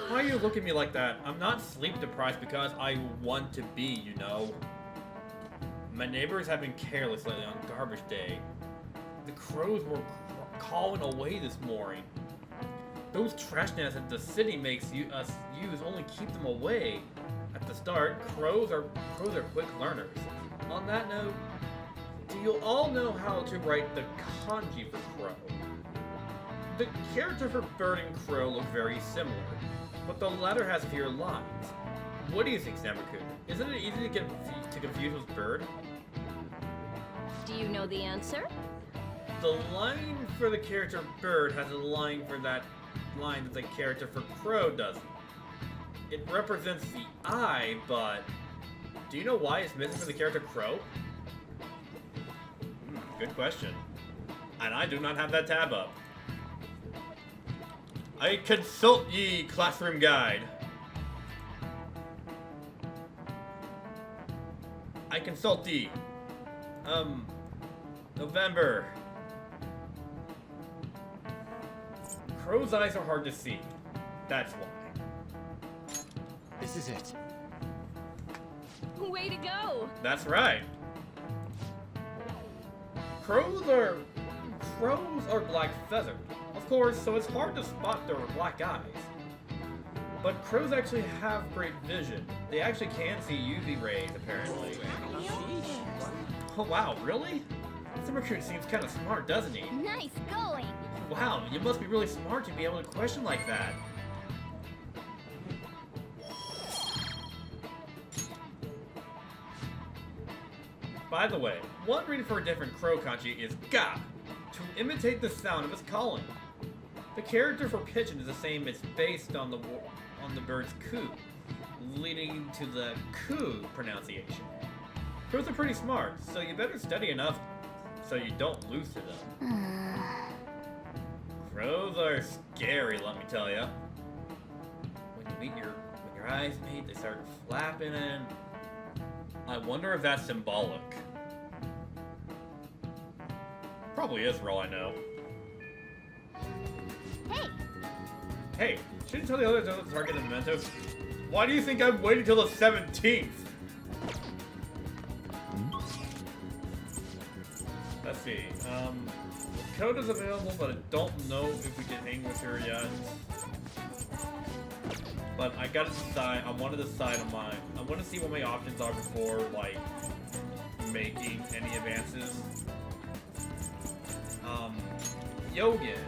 Why you look at me like that? I'm not sleep deprived because I want to be, you know. My neighbors have been careless lately on garbage day. The crows were calling away this morning. Those trash nets that the city makes us use only keep them away. At the start, crows are quick learners. On that note, do you all know how to write the kanji for crow? The character for bird and crow look very similar, but the latter has fewer lines. What do you think, Samaku? Isn't it easy to confuse with bird? Do you know the answer? The line for the character bird has a line for that line that the character for crow doesn't. It represents the eye, but do you know why it's missing for the character crow? Good question. And I do not have that tab up. I consult ye classroom guide. I consult thee. November. Crow's eyes are hard to see. That's why. This is it. Way to go! That's right. Crows are black feathered, of course, so it's hard to spot their black eyes. But crows actually have great vision. They actually can see UV rays, apparently. Oh wow, really? This recruit seems kind of smart, doesn't he? Nice going! Wow, you must be really smart to be able to question like that. By the way, one reading for a different crow kanji is ga, to imitate the sound of its calling. The character for pigeon is the same. It's based on the bird's coo, leading to the coo pronunciation. Crows are pretty smart, so you better study enough so you don't lose to them. Crows are scary, let me tell ya. When your eyes meet, they start flapping and I wonder if that's symbolic. Probably is for all I know. Hey! Hey, shouldn't you tell the others to start getting mementos? Why do you think I'm waiting till the 17th? Let's see, Coda's available, but I don't know if we can hang with her yet. But I gotta decide. I want to decide on my. I want to see what my options are before like making any advances. Yogan.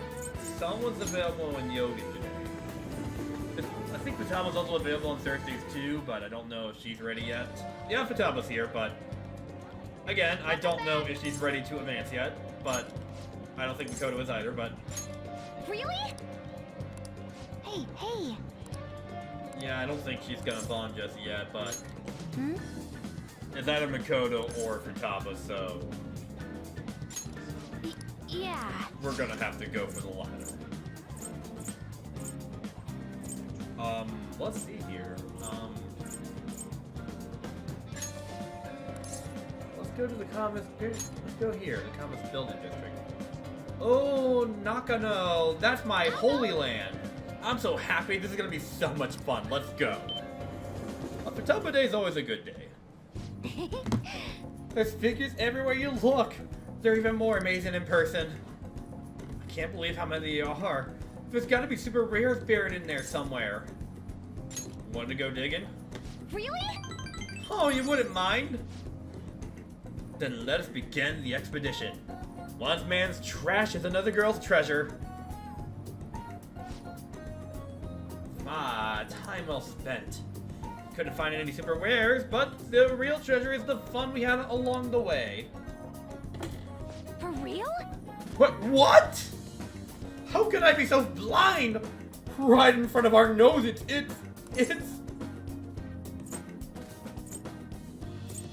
Someone's available in Yogan today. I think Fatama's also available on Thursdays too, but I don't know if she's ready yet. Yeah, Fatama's here, but again, I don't know if she's ready to advance yet. But I don't think Makoto is either. But Really? Hey. yeah, I don't think she's gonna bond just yet. But Hmm? it's either Makoto or Futaba, so Yeah. we're gonna have to go for the latter. Let's see here. Let's go to the Commerce. Let's go here, the Commerce Building District. Oh, Nakano, that's my holy land. I'm so happy. This is gonna be so much fun. Let's go. Futaba Day is always a good day. There's figures everywhere you look. They're even more amazing in person. I can't believe how many there are. There's gotta be super rares buried in there somewhere. Want to go digging? Really? Oh, you wouldn't mind? Then let us begin the expedition. One man's trash is another girl's treasure. Ah, time well spent. Couldn't find any super rares, but the real treasure is the fun we had along the way. For real? What? How could I be so blind? Right in front of our nose, it's...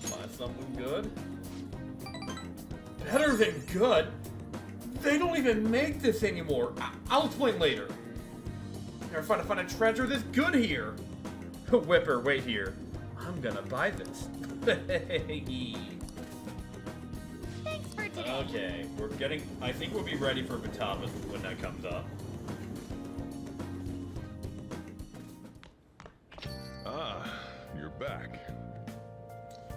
Find something good? Better than good? They don't even make this anymore. I'll explain later. Never find a treasure this good here. Whipper, wait here. I'm gonna buy this. Thanks for today. Okay, we're getting... I think we'll be ready for Futaba when that comes up. Ah, you're back.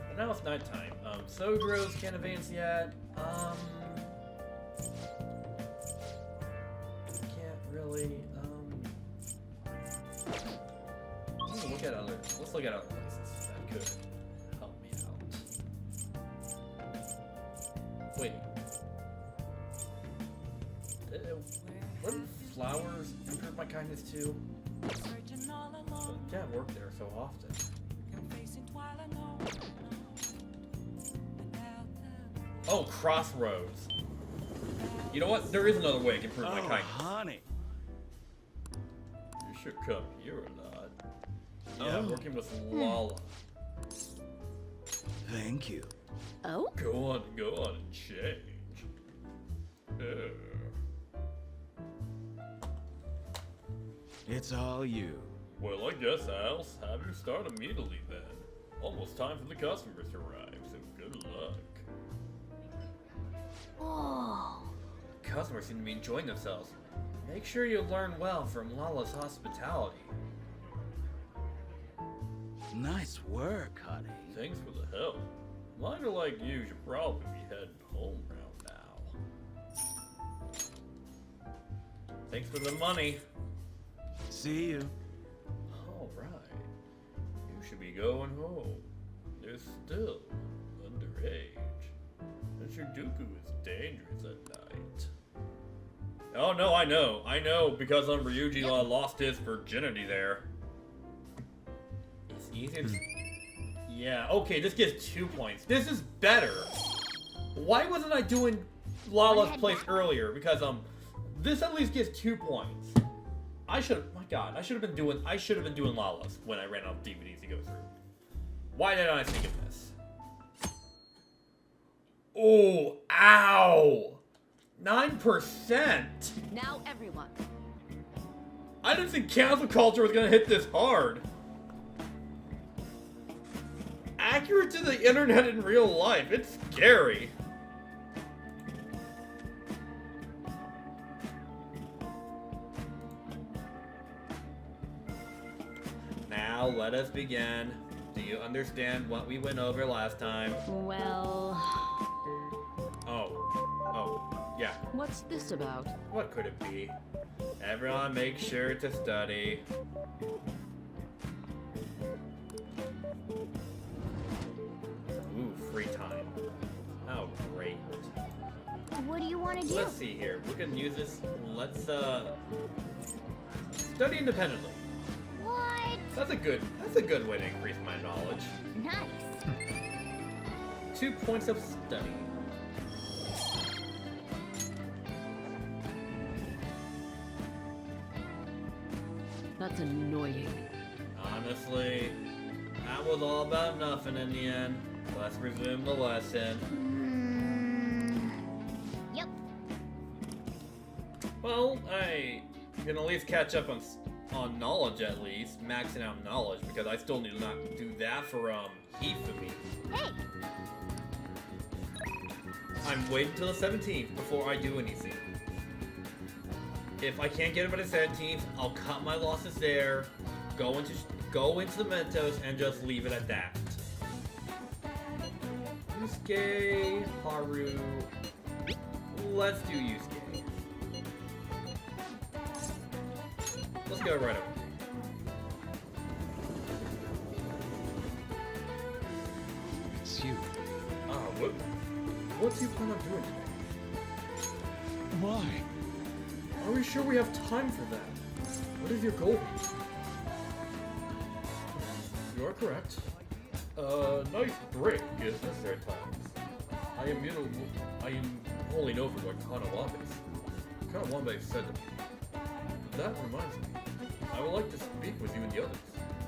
And now it's nighttime. Sogros can't advance yet. Can't really, let's look at other places that could help me out. Wait. Wouldn't flowers improve my kindness too? Can't work there so often. Oh, crossroads. You know what? There is another way I can prove my kindness. Honey. You should come here a lot. Yeah, working with Lala. Thank you. Oh? Go on and change. It's all you. Well, I guess I'll have you start immediately then. Almost time for the customers to arrive, so good luck. Oh. Customers seem to be enjoying themselves. Make sure you learn well from Lala's hospitality. Nice work, honey. Thanks for the help. Miner like you should probably be heading home round now. Thanks for the money. See you. Alright. You should be going home. You're still underage. And Shinjuku is dangerous at night. Oh no, I know, because Ryuji lost his virginity there. It's easier to... Yeah, okay, this gets 2 points. This is better. Why wasn't I doing Lala's place earlier? Because, this at least gets 2 points. I should have been doing Lala's when I ran out of DVDs to go through. Why didn't I think of this? Oh, ow! 9%! Now everyone. I didn't think cancel culture was gonna hit this hard. Accurate to the internet in real life, it's scary. Now let us begin. Do you understand what we went over last time? Well... Oh. Oh, yeah. What's this about? What could it be? Everyone make sure to study. Ooh, free time. Oh, great. What do you want to do? Let's see here. We can use this. Let's, study independently. What? That's a good way to increase my knowledge. Nice. 2 points of study. That's annoying. Honestly, that was all about nothing in the end. Let's resume the lesson. Yep. Well, I can at least catch up on knowledge at least, maxing out knowledge, because I still need to not do that for heat for me. Hey. I'm waiting till the 17th before I do anything. If I can't get it by the 17th, I'll cut my losses there, go into the Mentos, and just leave it at that. Yusuke, Haru. Let's do Yusuke. Let's go right away. It's you. What do you plan on doing today? Why? Are we sure we have time for that? What is your goal? You are correct. Nice break is necessary at times. I am mulling over what Kanawabe said to me. That reminds me. I would like to speak with you and the others.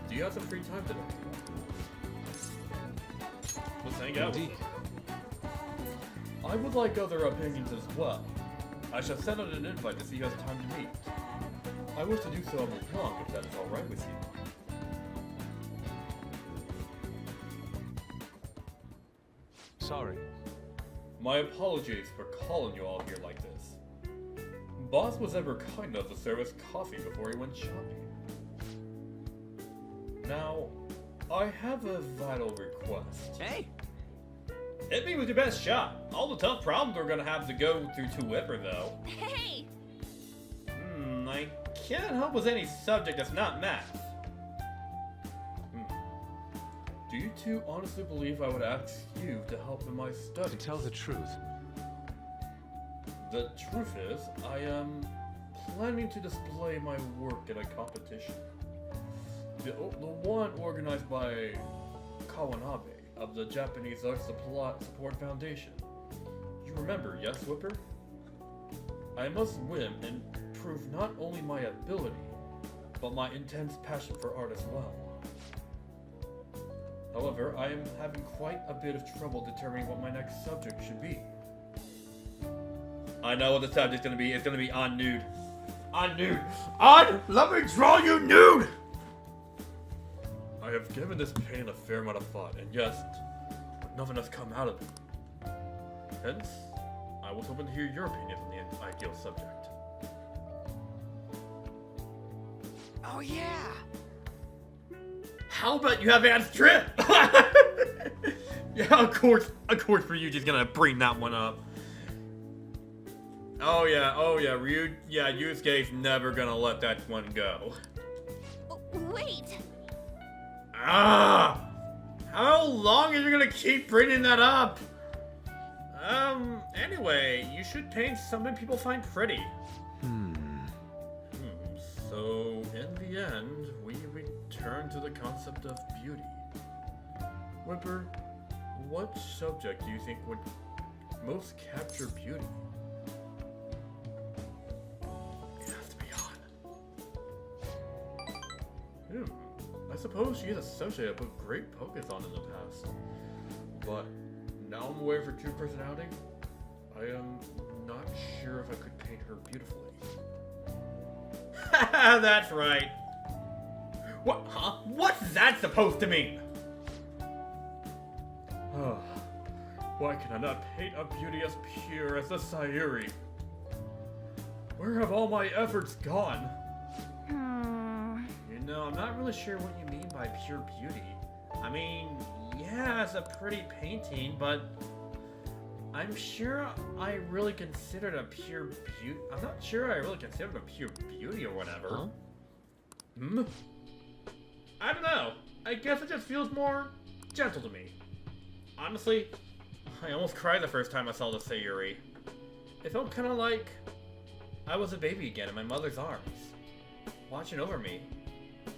Do you have some free time today? Let's hang out. Indeed. I would like other opinions as well. I shall send out an invite to see who has time to meet. I wish to do so on Pika, if that is alright with you. Sorry. My apologies for calling you all here like this. Boss was ever kind enough to serve us coffee before he went shopping. Now, I have a vital request. Hey! Hit me with your best shot. All the tough problems we're gonna have to go through to Whipper, though. Hey. I can't help with any subject that's not math. Do you two honestly believe I would ask you to help in my To studies? tell the truth, The truth is, I am planning to display my work at a competition. The one organized by Kawanabe of the Japanese Art Support Foundation. You remember, yes, Whipper? I must win and prove not only my ability, but my intense passion for art as well. However, I am having quite a bit of trouble determining what my next subject should be. I know what the subject's gonna be. It's gonna be on nude. On nude. On! Let me draw you nude! I have given this pain a fair amount of thought, and yes, nothing has come out of it. Hence, I was hoping to hear your opinion on the ideal subject. oh yeah! How about you have Anne's trip? Yeah, of course Ryuji's gonna bring that one up. Oh yeah, Yusuke's never gonna let that one go. Wait. Ah! How long are you gonna keep bringing that up? Anyway, you should paint something people find pretty. So, in the end, we return to the concept of beauty. Whipper, what subject do you think would most capture beauty? It has to be on. I suppose she is a subject I put great focus on in the past. But now I'm aware of her true personality. I am not sure if I could paint her beautifully. That's right. What? Huh? What's that supposed to mean? Why can I not paint a beauty as pure as the Sayuri? Where have all my efforts gone? You know, I'm not really sure what you mean by pure beauty. I mean, yeah, it's a pretty painting, but I'm sure I really considered a pure beauty. I'm not sure I really considered a pure beauty or whatever. Huh? Hmm? I don't know. I guess it just feels more gentle to me. Honestly, I almost cried the first time I saw the Sayuri. It felt kind of like I was a baby again in my mother's arms, watching over me,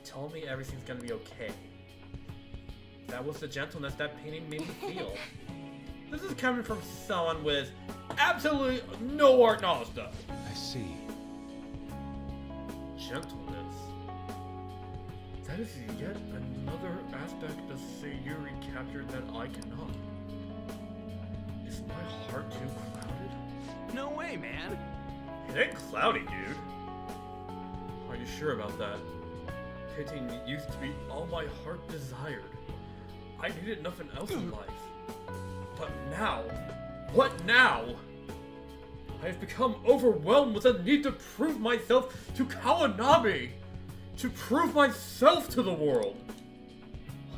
telling me everything's gonna be okay. That was the gentleness that painting made me feel. This is coming from someone with absolutely no art knowledge, though. I see. Gentleness. That is yet another aspect of Sayuri captured that I cannot. Is my heart too clouded? No way, man. It ain't cloudy, dude. Are you sure about that? Painting used to be all my heart desired. I needed nothing else in life. But now, what now? I have become overwhelmed with a need to prove myself to Kawanabe, to prove myself to the world.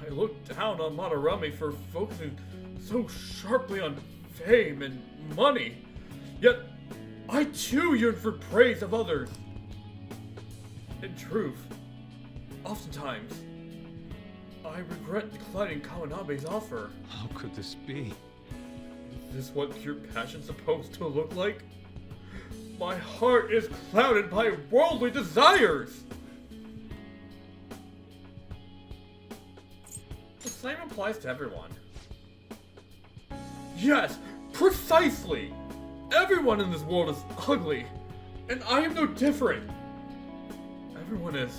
I look down on Madarame for focusing so sharply on fame and money, yet I too yearn for praise of others. In truth, oftentimes, I regret declining Kawanabe's offer. How could this be? Is this what pure passion's supposed to look like? My heart is clouded by worldly desires! The same applies to everyone. Yes, precisely! Everyone in this world is ugly, and I am no different. Everyone is...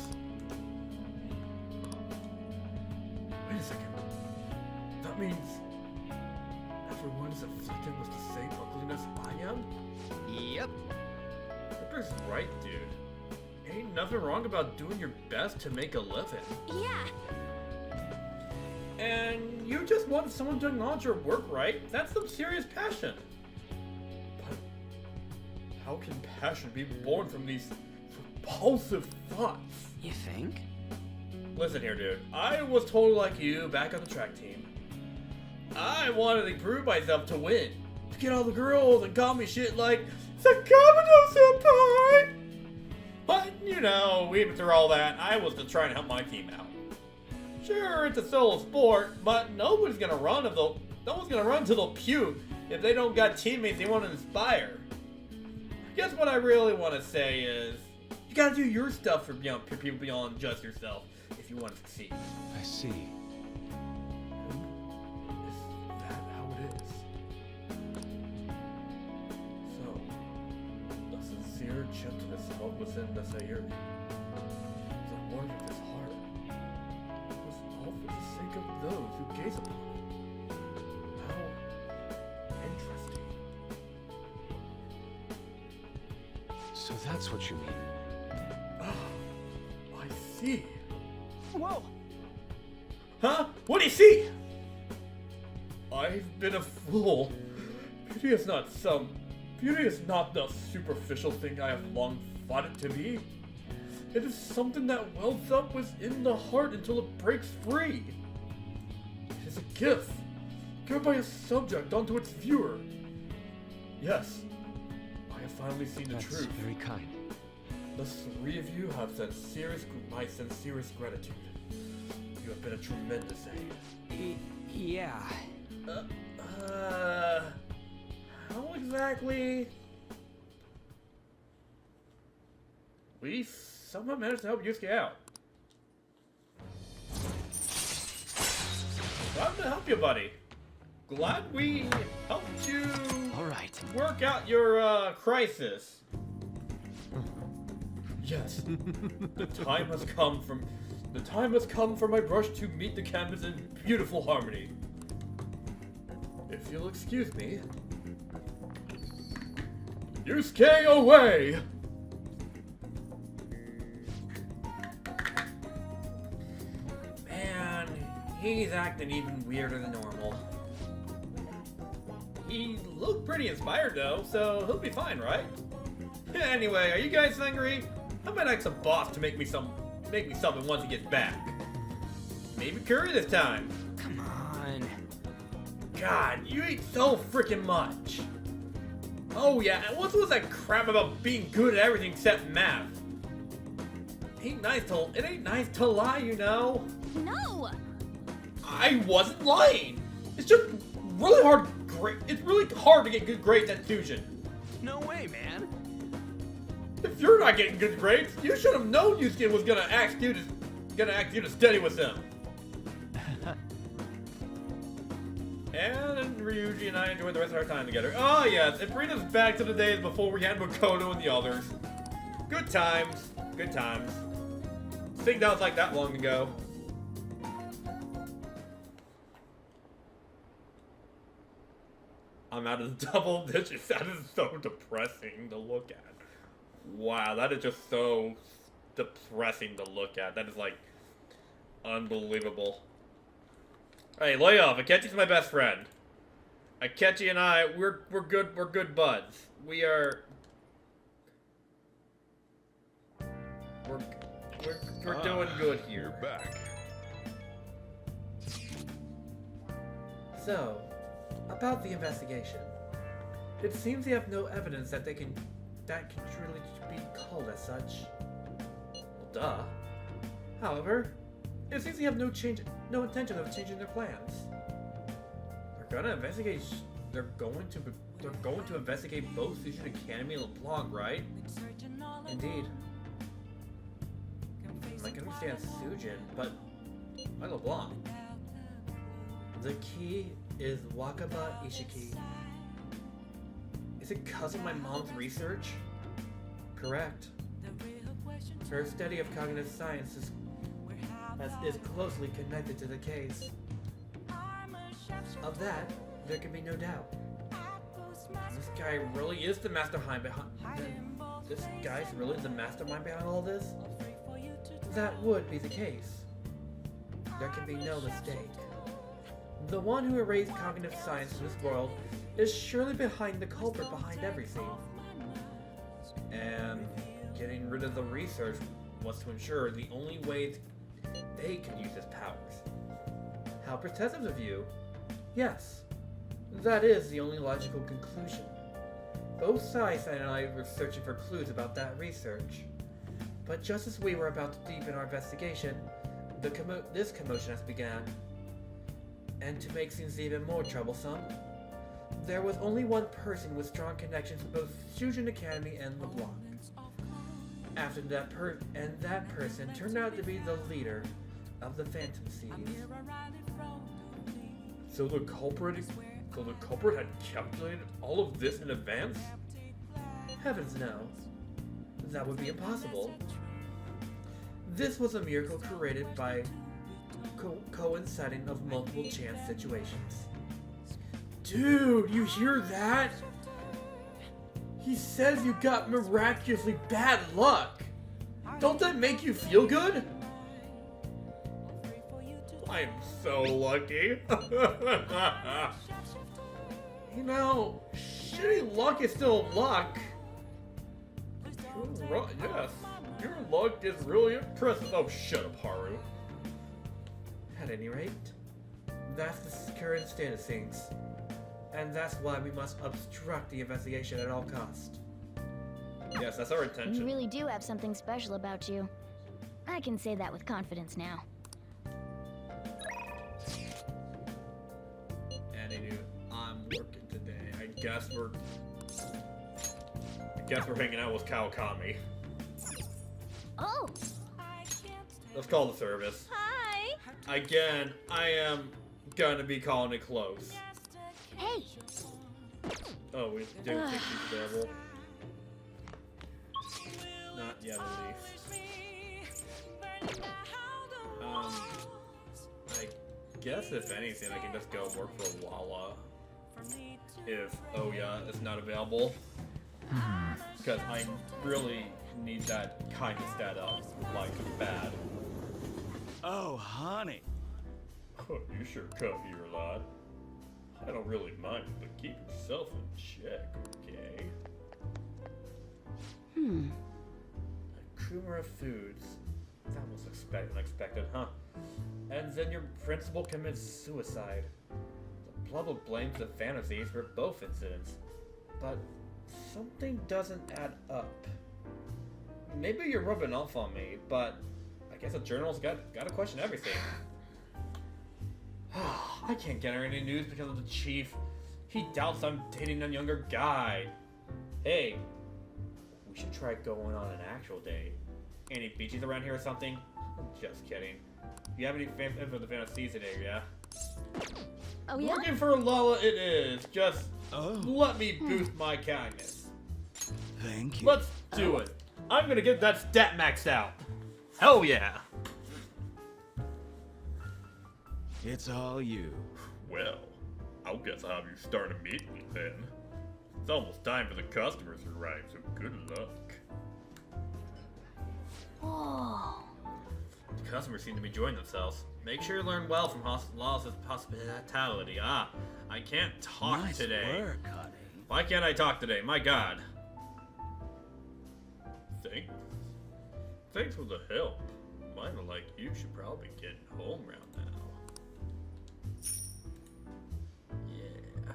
Wait a second. That means... everyone is afflicted with the same ugliness I am? Yep. Pepper's right, dude. Ain't nothing wrong about doing your best to make a living. Yeah. And you just want someone to acknowledge your work, right? That's some serious passion. But how can passion be born from these repulsive thoughts? You think? Listen here, dude. I was totally like you back on the track team. I wanted to prove myself to win. To get all the girls and call me shit like Sakamoto-senpai! But, you know, even through all that, I was just trying to help my team out. Sure, it's a solo sport, but no one's gonna run till they'll puke if they don't got teammates they want to inspire. I guess what I really want to say is, you gotta do your stuff for people beyond just yourself if you want to succeed. I see. Is that how it is? So, the sincere gentleness felt within the Sayuri. The warmth of his heart was all for the sake of those who gaze upon it. How interesting. So that's what you mean. Ah, I see. Whoa! Huh? What do you see? I've been a fool. Beauty is not the superficial thing I have long thought it to be. It is something that wells up within the heart until it breaks free. It is a gift, given by a subject onto its viewer. Yes, I have finally seen the That's truth. very kind. The three of you have my sincerest gratitude. You have been a tremendous aid. Yeah. How exactly? We somehow managed to help Yusuke out. Glad to help you, buddy. Glad we helped you All right. work out your crisis. Yes, the time has come for my brush to meet the canvas in beautiful harmony. If you'll excuse me. Yusuke away! Man, he's acting even weirder than normal. He looked pretty inspired though, so he'll be fine, right? Anyway, are you guys hungry? I might ask the boss to make me something once he gets back. Maybe curry this time. Come on. God, you eat so freaking much. Oh yeah, and what was that crap about being good at everything except math? It ain't nice to lie, you know? No! I wasn't lying. It's just really hard. It's really hard to get good grades at fusion. No way, man. If you're not getting good grades, you should have known Yusuke was gonna ask you to study with him. And Ryuji and I enjoyed the rest of our time together. Oh yes, it brings us back to the days before we had Makoto and the others. Good times. Good times. I think that was like that long ago. I'm out of double digits. That is so depressing to look at. Wow, that is just so depressing to look at. That is like unbelievable. Hey, lay off. Akechi's my best friend. Akechi and I, we're good buds. We're doing good here. You're back. So, about the investigation. It seems you have no evidence that can truly be called as such. Well, duh. However, it seems you have no intention of changing their plans. They're going to investigate both Fusion Academy and LeBlanc, right? Indeed. I can understand Sujin, but why LeBlanc? The key is Wakaba Ishiki. Is it because of my mom's research? Correct. Her study of cognitive science is closely connected to the case. Of that, there can be no doubt. This guy really is the mastermind behind. This guy's really the mastermind behind all this. That would be the case. There can be no mistake. The one who erased cognitive science from this world is surely behind the culprit behind everything. And getting rid of the research was to ensure the only way they could use his powers. How perceptive of you. Yes, that is the only logical conclusion. Both sides and I were searching for clues about that research. But just as we were about to deepen our investigation, this commotion has begun. And to make things even more troublesome, there was only one person with strong connections to both Fusion Academy and LeBlanc. After that person turned out to be the leader of the Phantom Seeds. So the culprit had calculated all of this in advance? Heavens no. That would be impossible. This was a miracle created by coinciding of multiple chance situations. Dude, you hear that? He says you got miraculously bad luck. Don't that make you feel good? I am so lucky. You know, shitty luck is still luck. Yes, your luck is really impressive. Oh, shut up, Haru. At any rate, that's the current state of things. And that's why we must obstruct the investigation at all costs. Yes, that's our You intention. really do have something special about you. I can say that with confidence now. Anywho, I'm working today. I guess we're hanging out with Kawakami. Oh! Let's call the service. Hi! Again, I am gonna be calling it close. Hey! Oh, we do think he's available. Not yet, at least. I guess if anything, I can just go work for Lala. If Oya is not available. Because I really need that kind of stat up, like, bad. Oh, honey. Oh, you sure come here a lot. I don't really mind, but keep yourself in check, okay? A creamer of foods. That was unexpected, huh? And then your principal commits suicide. The Blubble blames the fantasies for both incidents. But something doesn't add up. Maybe you're rubbing off on me, but I guess a journal's gotta question everything. I can't get her any news because of the chief. He doubts I'm dating a younger guy. Hey, we should try going on an actual date. Any beaches around here or something? Just kidding. You have any fans for the fantasies today, yeah? Oh yeah? Working for Lala it is. Just let me boost my kindness. Thank you. Let's do it. I'm gonna get that stat maxed out. Hell yeah. It's all you. Well, I guess I'll have you start immediately then. It's almost time for the customers to arrive, so good luck. Whoa. The customers seem to be enjoying themselves. Make sure you learn well from Lala's hospitality. I can't talk Nice today. work, honey. Why can't I talk today? My god. Thanks for the help. Mine are like you should probably be getting home around now. Yeah.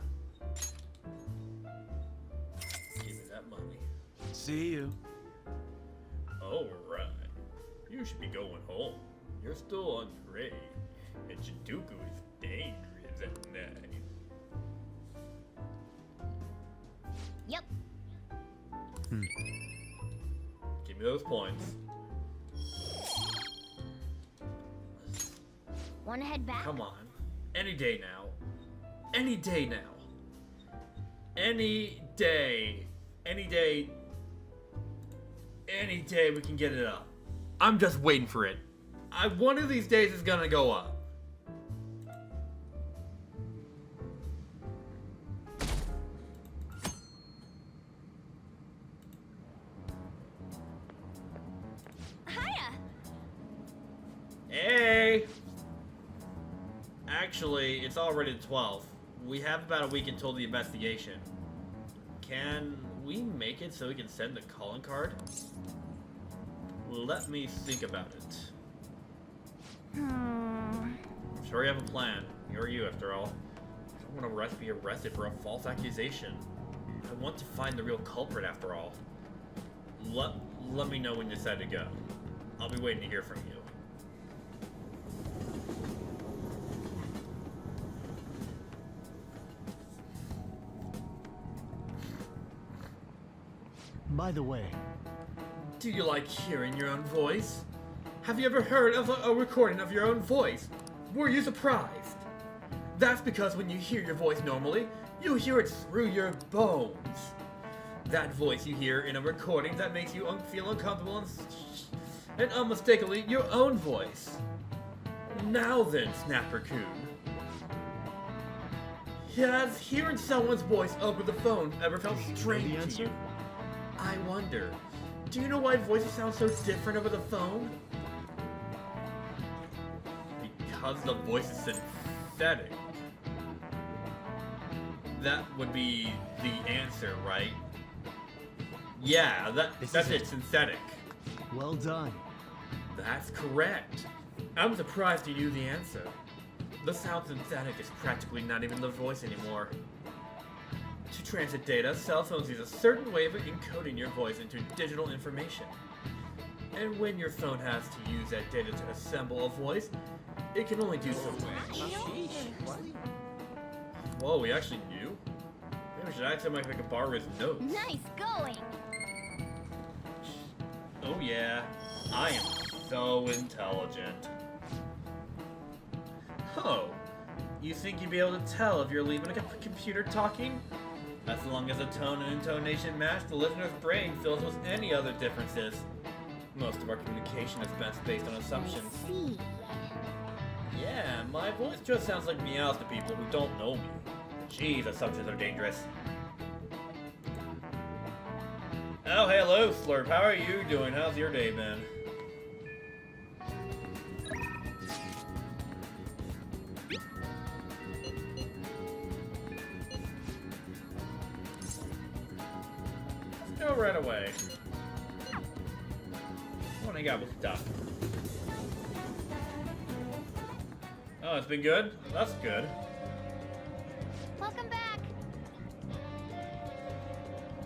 Give me that money. See you. Alright. You should be going home. You're still underage, and Chiduku is dangerous at night. Yep. Give me those points. Wanna head back? Come on. Any day now. Any day now. Any day. Any day. Any day we can get it up. I'm just waiting for it. One of these days is gonna go up. Hiya. Hey! Actually, it's already the 12th. We have about a week until the investigation. Can we make it so we can send the calling card? Let me think about it. I'm sure you have a plan. You're you, after all. I don't want to be arrested for a false accusation. I want to find the real culprit, after all. Let me know when you decide to go. I'll be waiting to hear from you. By the way, Do you like hearing your own voice? Have you ever heard of a recording of your own voice? Were you surprised? That's because when you hear your voice normally, you hear it through your bones. That voice you hear in a recording that makes you feel uncomfortable and unmistakably your own voice. Now then, Snapper Coon. Has hearing someone's voice over the phone ever felt strange to you? I wonder, do you know why voices sound so different over the phone? Because the voice is synthetic. That would be the answer, right? Yeah, that's it, synthetic. well done. That's correct. I'm surprised you knew the answer. The sound synthetic is practically not even the voice anymore. To transit data, cell phones use a certain way of encoding your voice into digital information. And when your phone has to use that data to assemble a voice, it can only do so much. Whoa, we actually knew? Maybe we should ask him if I could borrow his notes. Nice going. Oh yeah, I am so intelligent. Oh, you think you'd be able to tell if you're leaving a computer talking? As long as the tone and intonation match, the listener's brain fills with any other differences. Most of our communication is based on assumptions. See. Yeah, my voice just sounds like meows to people who don't know me. Jeez, assumptions are dangerous. Oh, hello, Slurp. How are you doing? How's your day been? Go right away. What do I got with stuff? Oh, it's been good? That's good. Welcome back.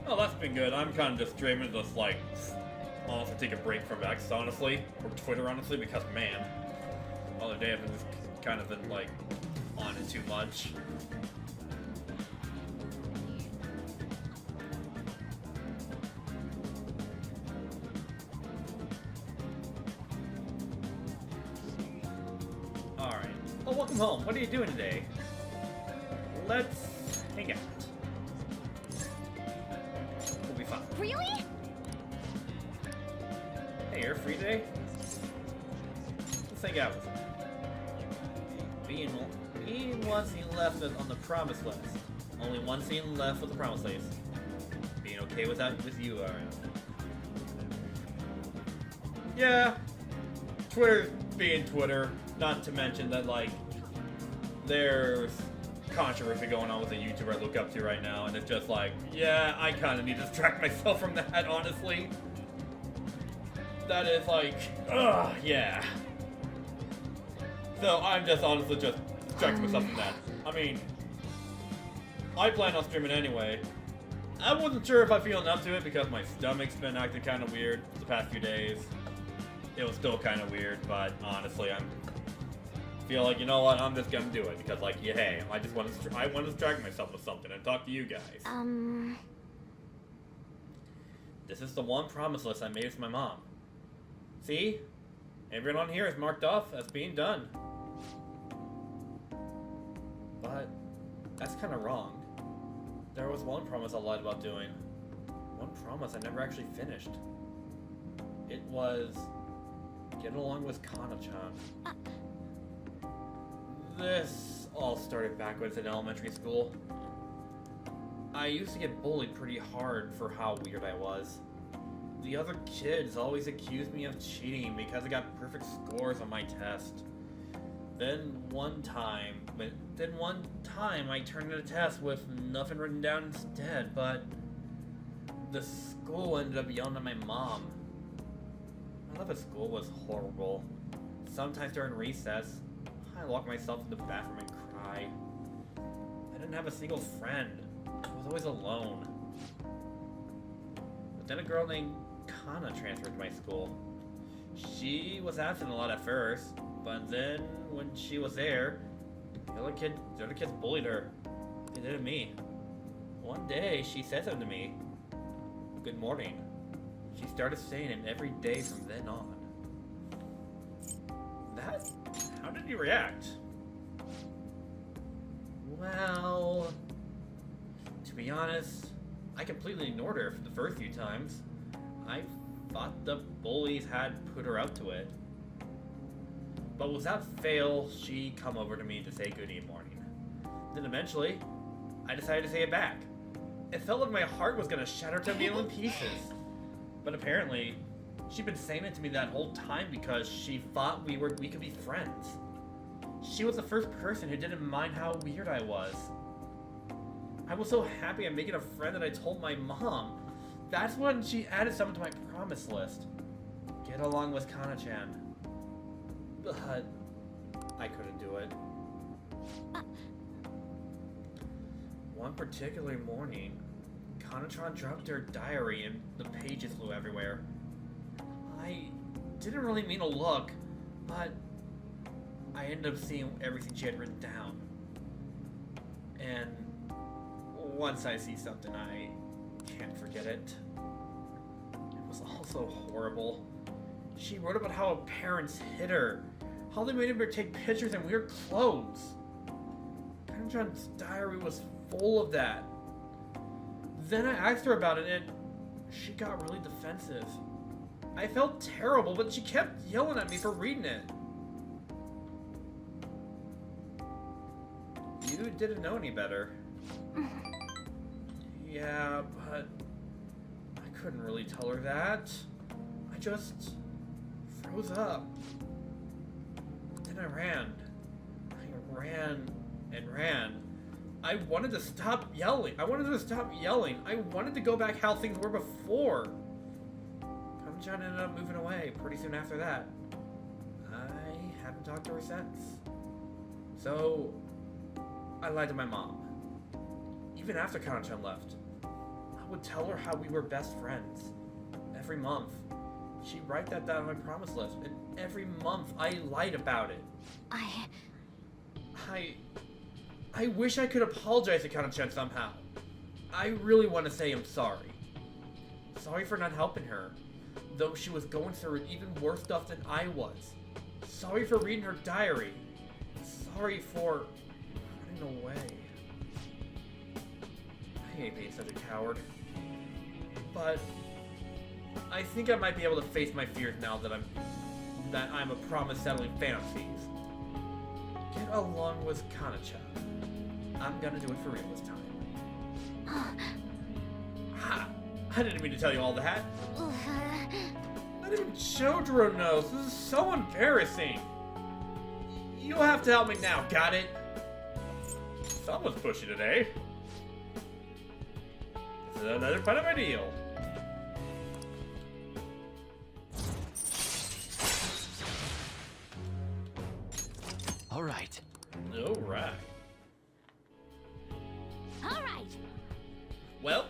Oh, that's been good. I'm kind of just streaming, just like, honestly take a break from X, honestly, or Twitter, honestly, because man, the other day I've been just kind of been like on it too much. All right. Well, welcome home. What are you doing today? Let's hang out. We'll be fine. Really? Hey, you're free today? Let's hang out with you. Being one scene left on the promise list. Only one scene left with the promise list. Being okay with that with you around. Yeah. Twitter's being Twitter. Not to mention that, like, there's controversy going on with a YouTuber I look up to right now, and it's just like, yeah, I kind of need to distract myself from that, honestly. That is like, ugh, yeah. So I'm just honestly just distracting myself from that. I mean, I plan on streaming anyway. I wasn't sure if I'm feeling up to it because my stomach's been acting kind of weird the past few days. It was still kind of weird, but honestly, feel like, you know what, I'm just gonna do it because, like, yeah, hey, I want to distract myself with something and talk to you guys. This is the one promise list I made with my mom. See? Everyone on here is marked off as being done. But that's kind of wrong. There was one promise I lied about doing. One promise I never actually finished. It was get along with Kana-chan. This all started back when I was in elementary school. I used to get bullied pretty hard for how weird I was. The other kids always accused me of cheating because I got perfect scores on my test. Then one time I turned in a test with nothing written down instead, but the school ended up yelling at my mom. I love at school was horrible. Sometimes during recess, I locked myself in the bathroom and cry. I didn't have a single friend. I was always alone. But then a girl named Kana transferred to my school. She was absent a lot at first, but then when she was there, the other kids bullied her. They did it to me. One day, she said something to me. Good morning. She started saying it every day from then on. How did you react? Well, to be honest, I completely ignored her for the first few times. I thought the bullies had put her out to it. But without fail, she come over to me to say good morning. Then eventually, I decided to say it back. It felt like my heart was gonna shatter to a million pieces. But apparently, she'd been saying it to me that whole time because she thought we could be friends. She was the first person who didn't mind how weird I was. I was so happy I'm making a friend that I told my mom. That's when she added something to my promise list. Get along with Kana-chan. But I couldn't do it. One particular morning, Kana-chan dropped her diary and the pages flew everywhere. I didn't really mean to look, but I ended up seeing everything she had written down. And once I see something, I can't forget it. It was also horrible. She wrote about how her parents hid her, how they made her take pictures in weird clothes. Kana-chan's diary was full of that. Then I asked her about it, and she got really defensive. I felt terrible, but she kept yelling at me for reading it. You didn't know any better. Yeah, but I couldn't really tell her that. I just froze up. Then I ran. I ran and ran. I wanted to stop yelling. I wanted to go back how things were before. Kana-chan ended up moving away pretty soon after that. I haven't talked to her since. So, I lied to my mom. Even after Kana-chan left, I would tell her how we were best friends. Every month. She'd write that down on my promise list, and every month I lied about it. I wish I could apologize to Kana-chan somehow. I really want to say I'm sorry. Sorry for not helping her, though she was going through even worse stuff than I was. Sorry for reading her diary. Sorry for running away. I hate being such a coward. But I think I might be able to face my fears now that I'm a promise-settling fantasies. Get along with Kana-chan. I'm gonna do it for real this time. Ha! I didn't mean to tell you all that. Not even Chodoro knows. This is so embarrassing. You'll have to help me now, got it? Someone's pushy today. This is another part of my deal. All right. Alright. Alright! Well,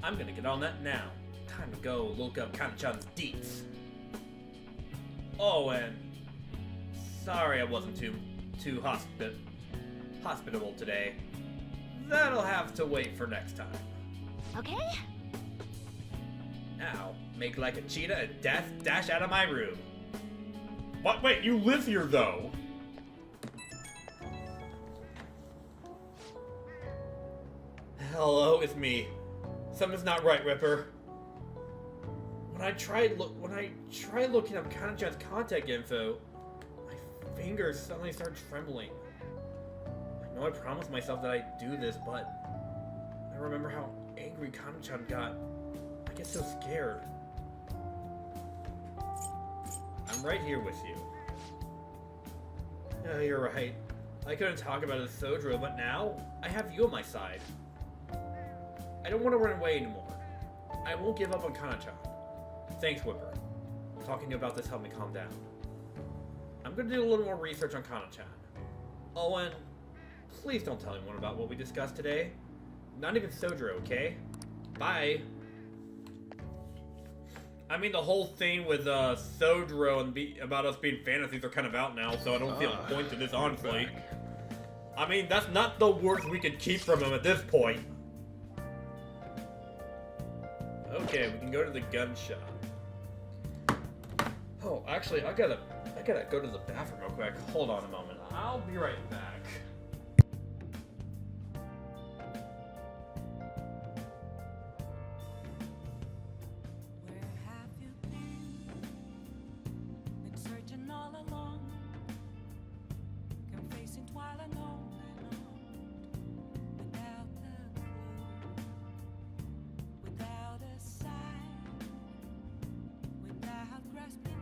I'm gonna get on that now. Time to go look up Kana-chan's deets. Oh, and sorry I wasn't too hospitable today. That'll have to wait for next time. Okay? Now, make like a cheetah and dash out of my room. What? Wait, you live here though? Hello, it's me. Something's not right, Ripper. When I try looking up Kana-chan's contact info, my fingers suddenly start trembling. I know I promised myself that I'd do this, but I remember how angry Kana-chan got. I get so scared. I'm right here with you. Yeah, you're right. I couldn't talk about it with Sojiro, but now I have you on my side. I don't want to run away anymore. I won't give up on Kana-chan. Thanks, Whipper. Talking to you about this helped me calm down. I'm going to do a little more research on Kana-chan. Oh, and please don't tell anyone about what we discussed today. Not even Sojiro, okay? Bye. I mean, the whole thing with Sojiro and about us being fantasies are kind of out now, so I don't see a point to this, honestly. I mean, that's not the words we could keep from him at this point. Okay, we can go to the gun shop. Oh, actually, I gotta go to the bathroom real quick. Hold on a moment. I'll be right back. Where have you been? Been searching all along, confessing while alone without a clue, without a sign, without grasping it.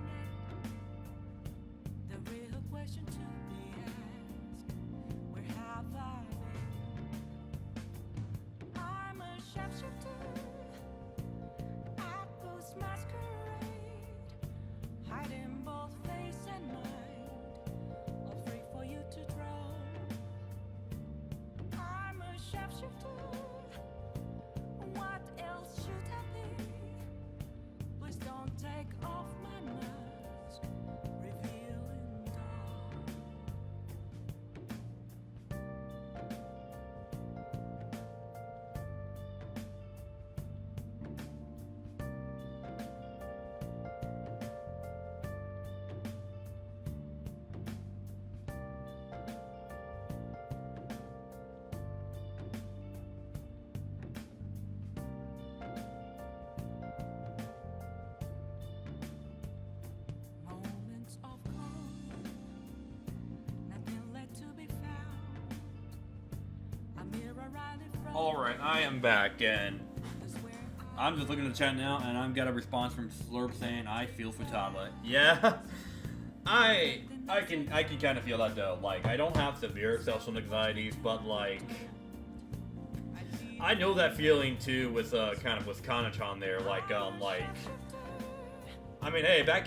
The real question to be asked: where have I been? I'm a sharpshooter at Ghost Masquerade, hiding both face and mind, all free for you to draw. I'm a sharpshooter. What else should I be? Please don't take off my mask, revealing dawn. Moments of calm, nothing left to be found. A mirror right in front. Alright, I am back, and Is where I'm just looking at the chat now, and I've got a response from Slurp saying, I feel Futaba. Yeah, I can kind of feel that though. Like, I don't have severe social anxieties, but like, I know that feeling too with kind of with Kana-chan there. Like, I mean, hey, I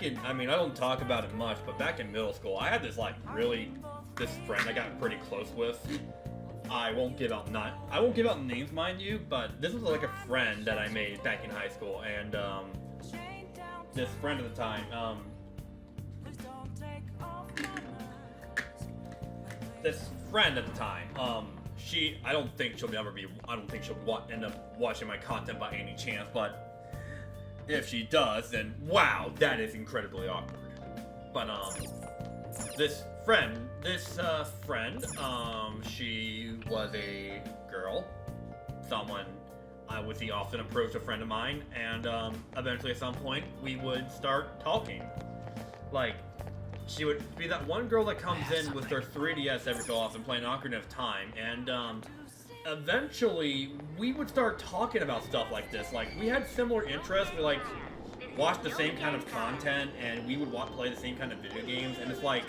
don't talk about it much, but back in middle school, I had this friend I got pretty close with. I won't give out names, mind you, but this was like a friend that I made back in high school, and this friend at the time, I don't think she'll end up watching my content by any chance, but if she does, then wow, that is incredibly awkward. But this friend, she was a girl, someone I would see often approach a friend of mine, and eventually at some point we would start talking. Like, she would be that one girl that comes in with their 3DS every so often playing Ocarina of Time, and eventually we would start talking about stuff like this. Like, we had similar interests, we like watched the same kind of content, and we would play the same kind of video games, and it's like,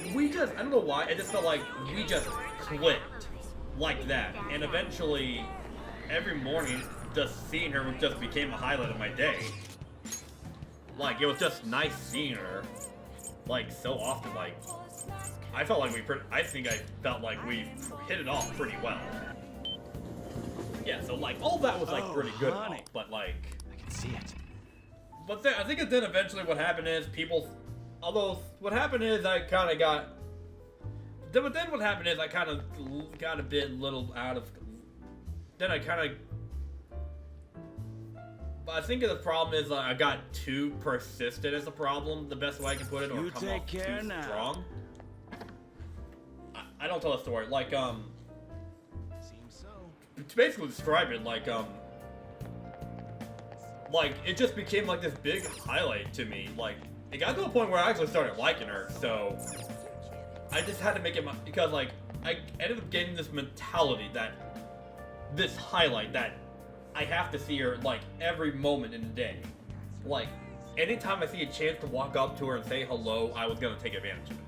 I don't know why, it just felt like we just clicked like that, and eventually every morning just seeing her just became a highlight of my day. Like, it was just nice seeing her, like, so often. Like, I felt like we hit it off pretty well. Yeah, so like, all that was like pretty good, and all, but like, I can see it. but then, I think that then eventually what happened is what happened is I kind of got a bit little out of, then I kind of, I think the problem is I got too persistent as a problem, the best way I can put it, or You come take off care too now. strong. I don't tell a story, like, Seems so. to basically describe it, like, it just became like this big highlight to me. Like, it got to a point where I actually started liking her, so I just had to make it because, like, I ended up getting this mentality this highlight that I have to see her, like, every moment in the day. Like, anytime I see a chance to walk up to her and say hello, I was gonna take advantage of it.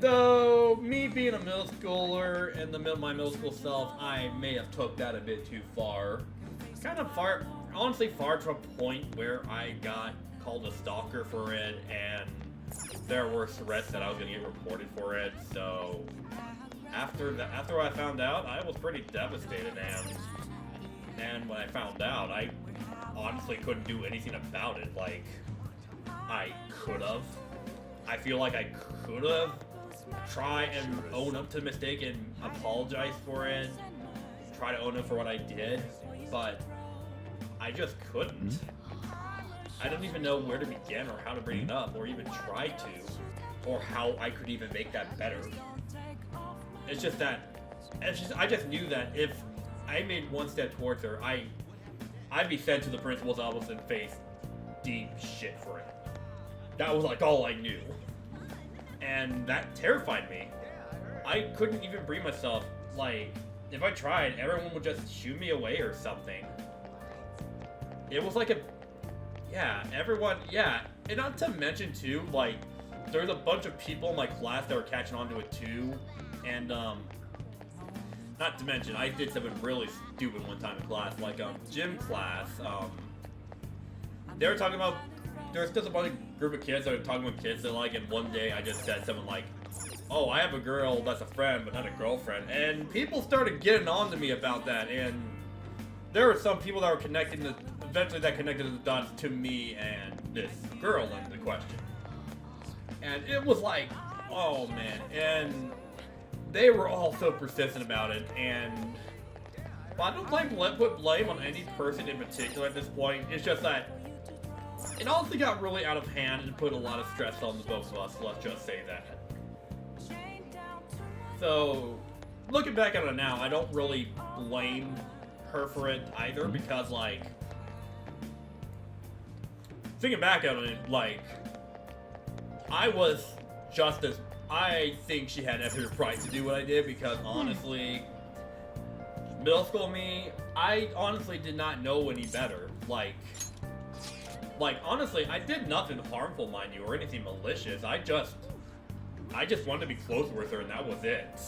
Though, me being a middle schooler and my middle school self, I may have took that a bit too far. Honestly far to a point where I got called a stalker for it, and there were threats that I was gonna get reported for it, so after I found out, I was pretty devastated, and when I found out, I honestly couldn't do anything about it. Like, I feel like I could have tried and own up to the mistake and apologize for it, try to own up for what I did, but I just couldn't. I don't even know where to begin or how to bring it up or even try to, or how I could even make that better. I just knew that if I made one step towards her, I'd be sent to the principal's office and face deep shit for it. That was like all I knew. And that terrified me. I couldn't even bring myself, like, if I tried, everyone would just shoo me away or something. It was like and not to mention too, like, there's a bunch of people in my class that were catching on to it too, and not to mention, I did something really stupid one time in class, like, gym class, they were talking about, there's just a group of kids that were talking about kids that, like, and one day I just said something like, oh, I have a girl that's a friend, but not a girlfriend, and people started getting on to me about that, and there were some people that were connected the dots to me and this girl in the question. And it was like, oh man, and they were all so persistent about it, and I don't put blame on any person in particular at this point. It's just that it honestly got really out of hand and put a lot of stress on the both of us, let's just say that. So, looking back at it now, I don't really blame her for it either, because, like, thinking back at it, like, I think she had every right to do what I did, because honestly, middle school me, I honestly did not know any better. Like, honestly, I did nothing harmful, mind you, or anything malicious. I just wanted to be close with her, and that was it.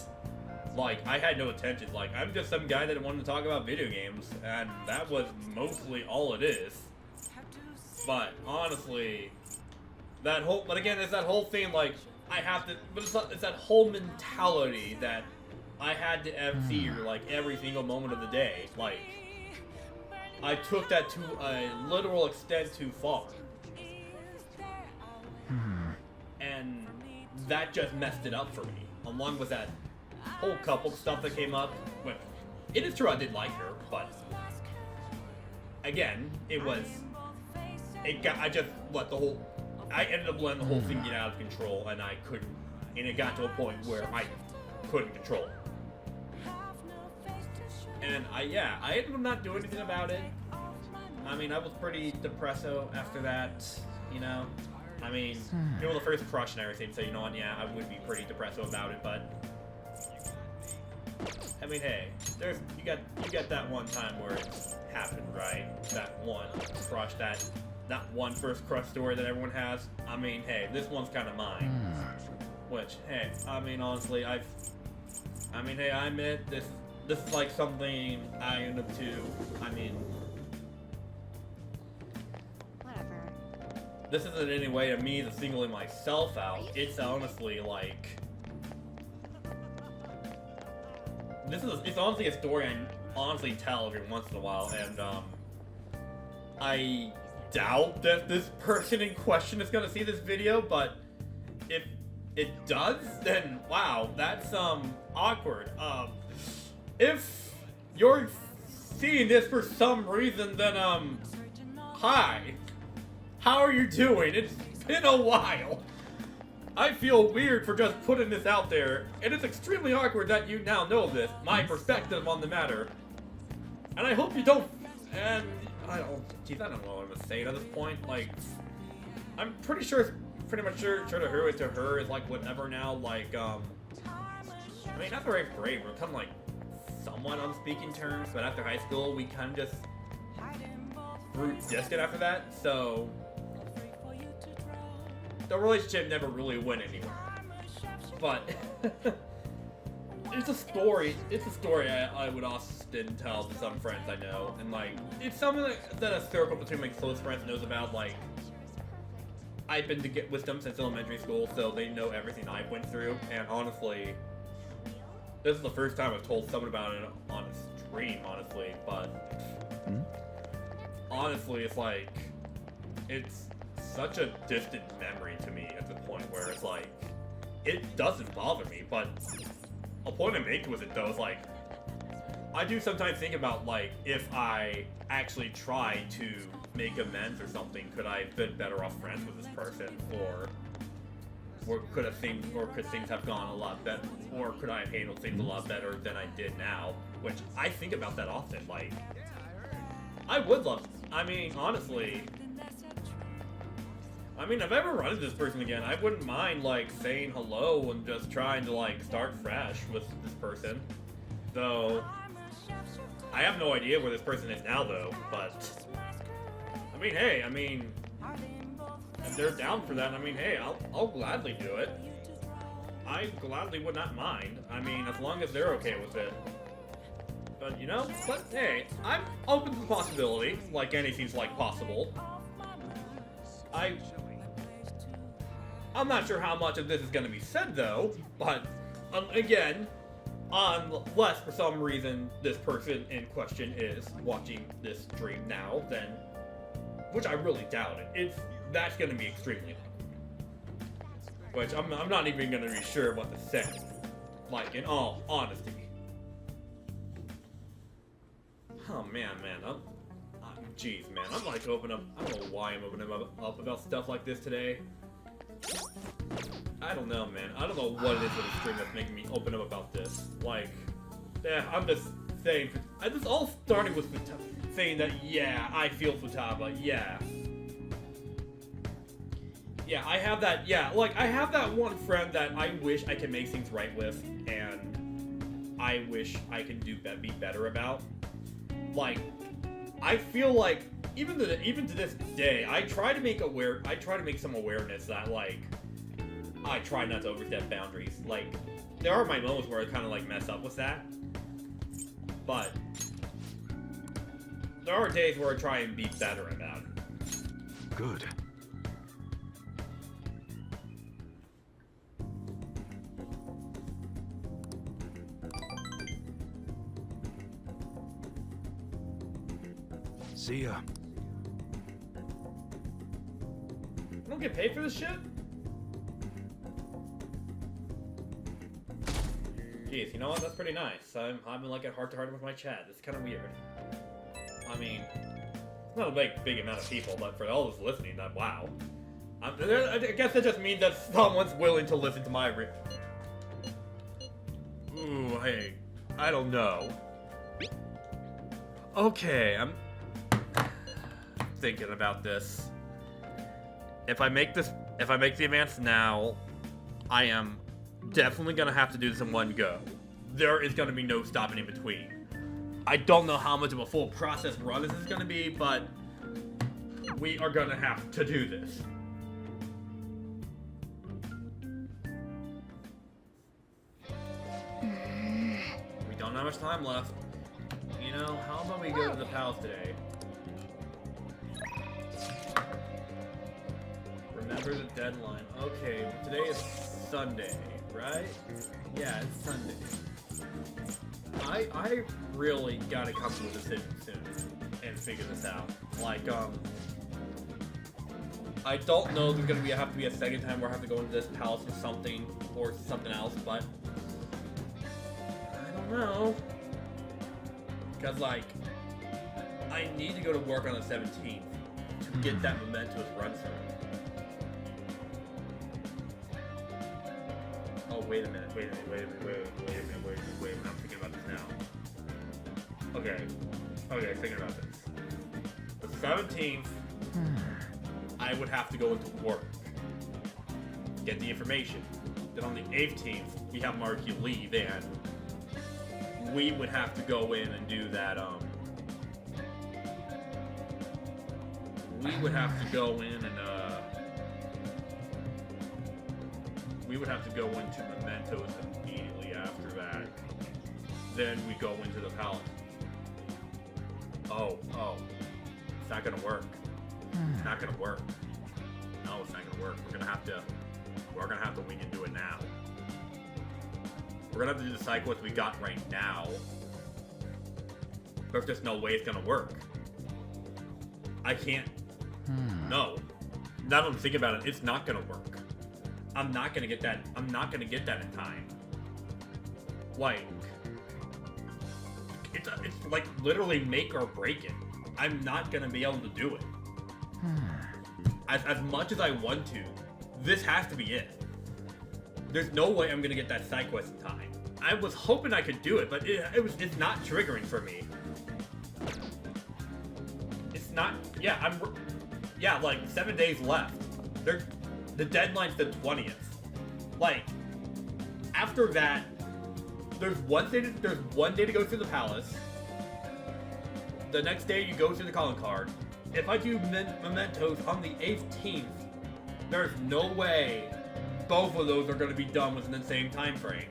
Like, I had no intentions. Like, I'm just some guy that wanted to talk about video games, and that was mostly all it is. But honestly, but again, it's that whole thing, like, it's that whole mentality that I had to MC her like every single moment of the day. Like, I took that to a literal extent too far. And that just messed it up for me. Along with that whole couple stuff that came up. Which, it is true I did like her, but again, I ended up letting the whole thing get out of control, and it got to a point where I couldn't control it. And I ended up not doing anything about it. I mean, I was pretty depresso after that, you know? I mean, you know, the first crush and everything, so you know what, yeah, I would be pretty depresso about it, but I mean, hey, you got that one time where it happened, right? That one crush, that one first crush story that everyone has. I mean, hey, this one's kind of mine. Which, hey, I mean, honestly, I admit this is like something I end up to. I mean, Whatever. this isn't in any way to me to singling myself out. It's honestly like it's honestly a story I honestly tell every once in a while, and I doubt that this person in question is gonna see this video, but if it does, then wow, that's awkward. If you're seeing this for some reason, then hi. How are you doing? It's been a while. I feel weird for just putting this out there, and it's extremely awkward that you now know this, my perspective on the matter. And I hope you don't, and I don't know what I'm saying at this point. Like, I'm pretty much sure to her is like whatever now, like, I mean, after 8th grade, we're kind of like somewhat on speaking terms, but after high school, we kind of just grew distant after that, so the relationship never really went anywhere. But it's a story I would often tell to some friends I know, and like, it's something that a circle between my close friends knows about. Like, I've been with them since elementary school, so they know everything I went through, and honestly, this is the first time I've told someone about it on a stream, honestly, but honestly, it's like, it's such a distant memory to me at the point where it's like, it doesn't bother me, but a point I make with it though is like, I do sometimes think about like, if I actually tried to make amends or something, could I have been better off friends with this person, or could things have gone a lot better, or could I have handled things a lot better than I did now? Which I think about that often. Like, I would love, I mean, honestly, I mean, if I ever run into this person again, I wouldn't mind, like, saying hello and just trying to, like, start fresh with this person. Though, I have no idea where this person is now, though, but, I mean, hey, I mean, if they're down for that, I mean, hey, I'll gladly do it. I gladly would not mind. I mean, as long as they're okay with it. But, you know, but, hey, I'm open to the possibility, like anything's, like, possible. I'm not sure how much of this is going to be said, though, but, again, unless for some reason this person in question is watching this stream now, then, which I really doubt it, that's going to be extremely hard. Which I'm not even going to be sure what to say, like, in all honesty. Oh, man, jeez, man, I'm like I don't know why I'm opening up about stuff like this today. I don't know, man. I don't know what it is with the stream that's making me open up about this. Like, yeah, I'm just saying, this all started with saying that, yeah, I feel Futaba, yeah. Yeah, I have that one friend that I wish I could make things right with, and I wish I could be better about. Like, I feel like even to this day, I try to make some awareness that, like, I try not to overstep boundaries. Like, there are my moments where I kind of like mess up with that, but there are days where I try and be better about it. Good. See ya. I don't get paid for this shit? Jeez, you know what? That's pretty nice. I'm having like a heart-to-heart with my chat. It's kind of weird. I mean, it's not a big amount of people, but for all those listening, that wow. I guess that just means that someone's willing to listen to my Ooh, hey, I don't know. Okay, I'm thinking about this. If I make the advance now, I am definitely gonna have to do this in one go. There is gonna be no stopping in between. I don't know how much of a full process run this is gonna be, but we are gonna have to do this. We don't have much time left. You know, how about we go to the palace today? Remember the deadline. Okay, today is Sunday, right? Yeah, it's Sunday. I really gotta come to a decision soon and figure this out. Like, I don't know if there's gonna have to be a second time where I have to go into this palace or something else, but I don't know. Because, like, I need to go to work on the 17th to get that momentous run through. Oh, wait a minute, I'm thinking about this now. Okay, thinking about this. The 17th, I would have to go into work, get the information. Then on the 18th, we have Marquis leave, and we would have to go in and do that, we would have to go in and, we would have to go into Mementos immediately after that. Then we go into the palace. Oh. It's not gonna work. It's not gonna work. No, it's not gonna work. We're gonna have to we can do it now. We're gonna have to do the side quest we got right now. There's just no way it's gonna work. I can't. No. Now that I'm thinking about it, it's not gonna work. I'm not gonna get that in time. Like, it's like literally make or break it. I'm not gonna be able to do it. As much as I want to, this has to be it. There's no way I'm gonna get that side quest in time. I was hoping I could do it, but it's not triggering for me. It's not. Yeah, like 7 days left. The deadline's the 20th. Like, after that, there's one day to go through the palace. The next day you go through the calling card. If I do mementos on the 18th, there's no way both of those are going to be done within the same time frame.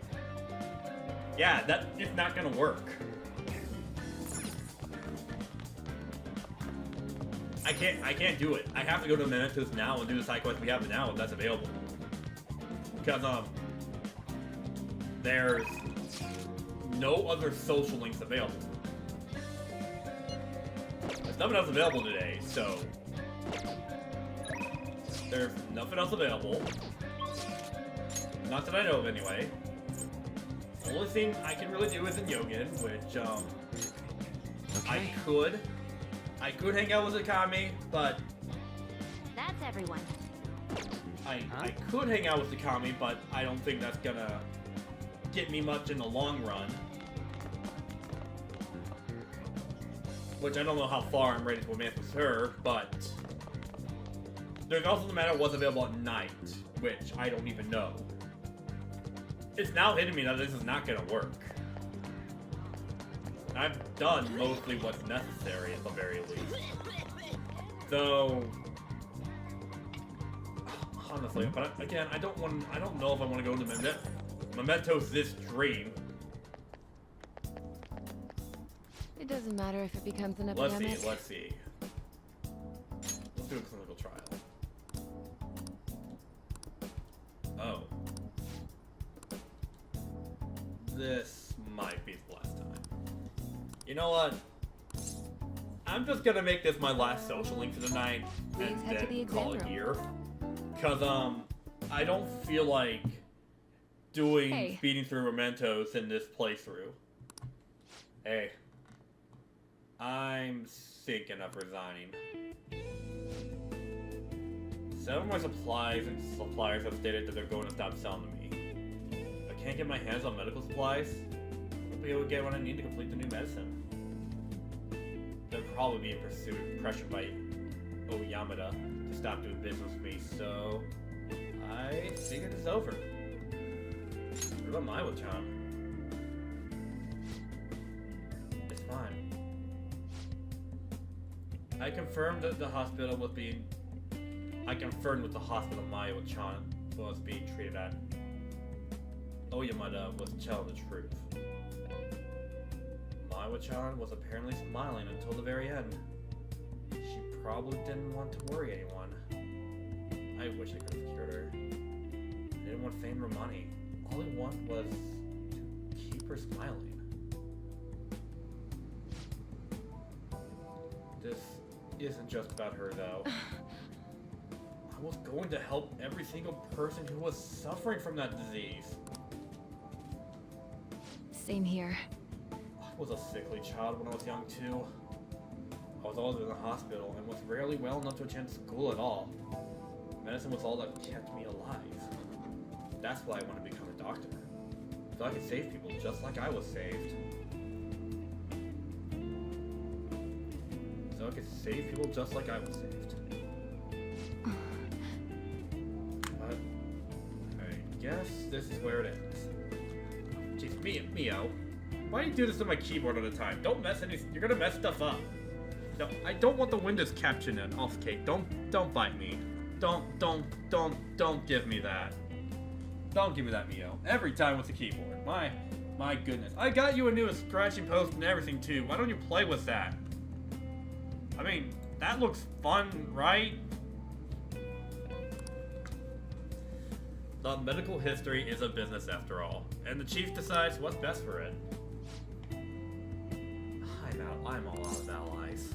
Yeah, it's not going to work. I can't do it. I have to go to Mementos now and do the side quest we have now if that's available. Because there's no other social links available. There's nothing else available today, so there's nothing else available. Not that I know of anyway. The only thing I can really do is in Yogan, which Okay. I could hang out with Akami, but That's everyone. I could hang out with Akami, but I don't think that's gonna get me much in the long run. Which I don't know how far I'm ready to advance with her, but there's also the matter of what's available at night, which I don't even know. It's now hitting me that this is not gonna work. I've done mostly what's necessary at the very least. So honestly, but again, I don't know if I want to go into Mementos this stream. It doesn't matter if it becomes an Let's epidemic. see. Let's do a clinical trial. Oh. This might be the last time. You know what? I'm just gonna make this my last social link for the night Please and head to the then exam call it room. here. Cause I don't feel like doing Hey. speeding through mementos in this playthrough. Hey, I'm thinking of resigning. Some of my suppliers have stated that they're going to stop selling to me. I can't get my hands on medical supplies. I'll be able to get what I need to complete the new medicine. They'll probably be pressured by Oyamada to stop doing business with me, so I figured it's over. What about Maiwa-chan? It's fine. I confirmed with the hospital Maiwa-chan was being treated at. Oyamada was telling the truth. Maiwa-chan was apparently smiling until the very end. She probably didn't want to worry anyone. I wish I could have cured her. I didn't want fame or money. All I want was to keep her smiling. This isn't just about her, though. I was going to help every single person who was suffering from that disease. Same here. I was a sickly child when I was young, too. I was always in the hospital and was rarely well enough to attend school at all. Medicine was all that kept me alive. That's why I want to become a doctor. So I could save people just like I was saved. So I could save people just like I was saved. But I guess this is where it ends. Jeez, Mio, why do you do this to my keyboard all the time? Don't mess you're gonna mess stuff up. No, I don't want the Windows caption in. Oh, okay, don't bite me. Don't give me that. Don't give me that, Mio. Every time with the keyboard. My goodness. I got you a new scratching post and everything too. Why don't you play with that? I mean, that looks fun, right? The medical history is a business after all, and the chief decides what's best for it. I'm all out of allies.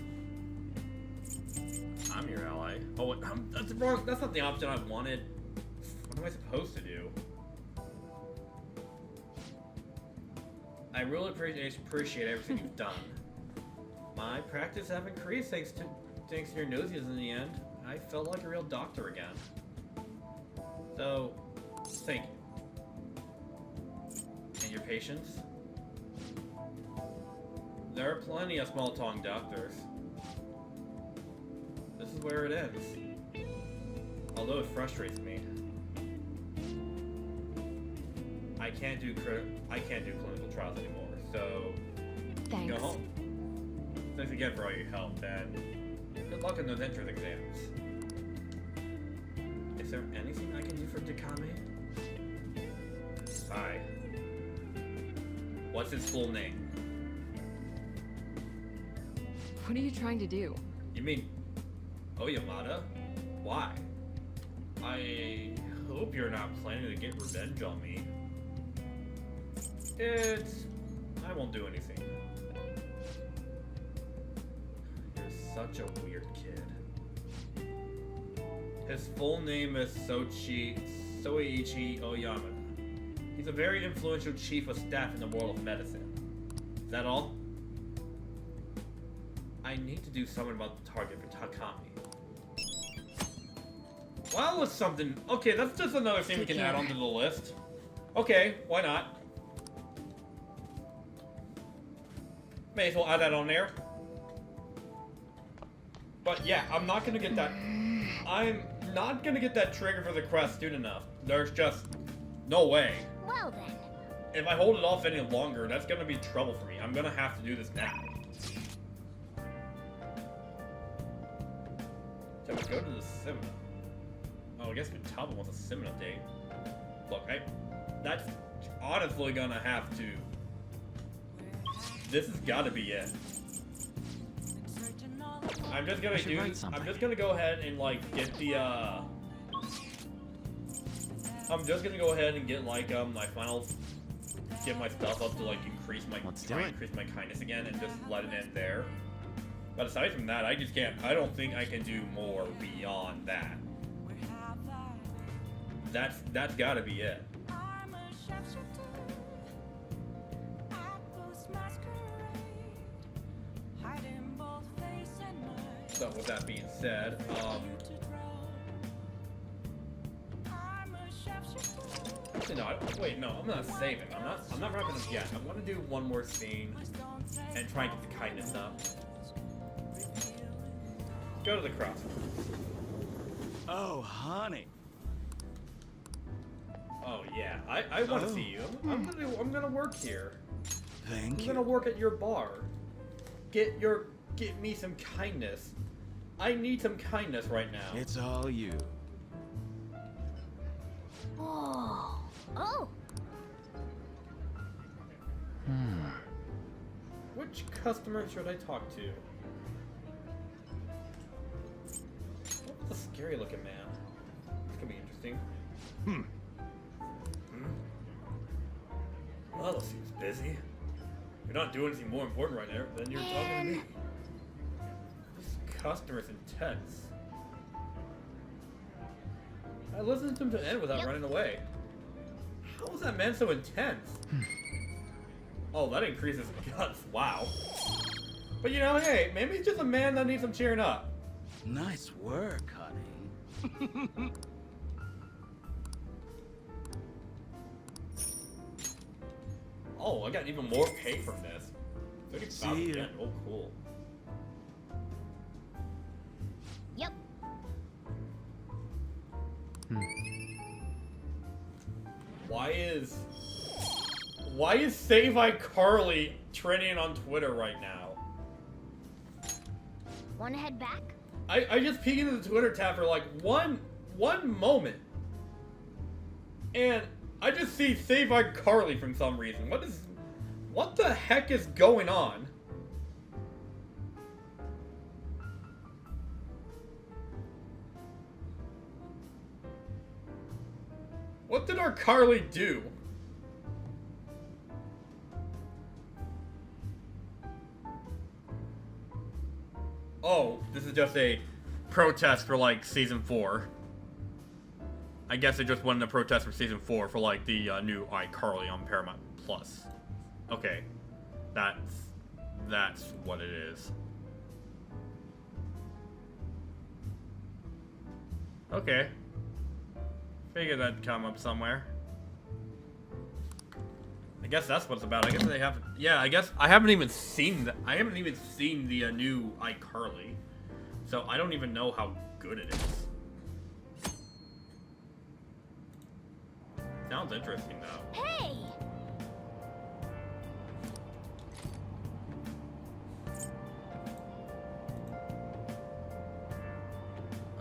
I'm your ally. Oh, that's wrong. That's not the option I wanted. What am I supposed to do? I really appreciate everything you've done. My practice have increased thanks to your nosies in the end. I felt like a real doctor again. So, thank you. And your patience? There are plenty of small-tongue doctors. This is where it ends. Although it frustrates me. I can't do clinical trials anymore, so Thanks. go home. Thanks again for all your help, and good luck in those entrance exams. Is there anything I can do for Takame? Hi. What's his full name? What are you trying to do? You mean Oyamada? Why? I hope you're not planning to get revenge on me. I won't do anything. You're such a weird kid. His full name is Soichi Oyamada. He's a very influential chief of staff in the world of medicine. Is that all? I need to do something about the target for Takami. Well, it's something. Okay, that's just another thing we can add onto the list. Okay, why not? May as well add that on there. But yeah, I'm not gonna get that. I'm not gonna get that trigger for the quest soon enough. There's just no way. Well then. If I hold it off any longer, that's gonna be trouble for me. I'm gonna have to do this now. So we go to the sim. Oh, I guess Futaba wants a sim update. Look, that's honestly gonna have to. This has got to be it. I'm just gonna I'm just gonna go ahead and like get the. I'm just gonna go ahead and get like my final. Get my stuff up to like increase my kindness again and just let it end there. But aside from that, I just can't. I don't think I can do more beyond that. That's got to be it. I'm a sharpshooter. I post masquerade, hiding both face and mind. So with that being said, I'm a sharpshooter. actually no. Wait, no. I'm not saving. I'm not wrapping up yet. I want to do one more scene and try and get the kindness up. Go to the cross. Oh, honey. Oh yeah, I want to see you. I'm gonna work here. Thank I'm gonna work at your bar. Get me some kindness. I need some kindness right now. It's all you. Oh. Oh. Which customer should I talk to? What's a scary looking man? This could be interesting. Well, it seems busy. You're not doing anything more important right now than you're talking to me. This customer's intense. I listened to him to end without running away. How is that man so intense? Oh, that increases guts. Wow. But you know, hey, maybe it's just a man that needs some cheering up. Nice work, honey. Oh, I got even more pay from this. 30,000 See ya. again. Oh, cool. Yep. Why is Save iCarly trending on Twitter right now? Wanna head back? I just peeked into the Twitter tab for like one moment, and I just see Save iCarly for some reason. What the heck is going on? What did our Carly do? Oh, this is just a protest for like season 4. I guess it just wasn't a protest for season 4 for like the new iCarly on Paramount Plus. Okay, that's what it is. Okay, figured that'd come up somewhere. I guess that's what it's about. I guess they have. Yeah, I guess I haven't even seen the. I haven't even seen the new iCarly, so I don't even know how good it is. Sounds interesting though. Hey!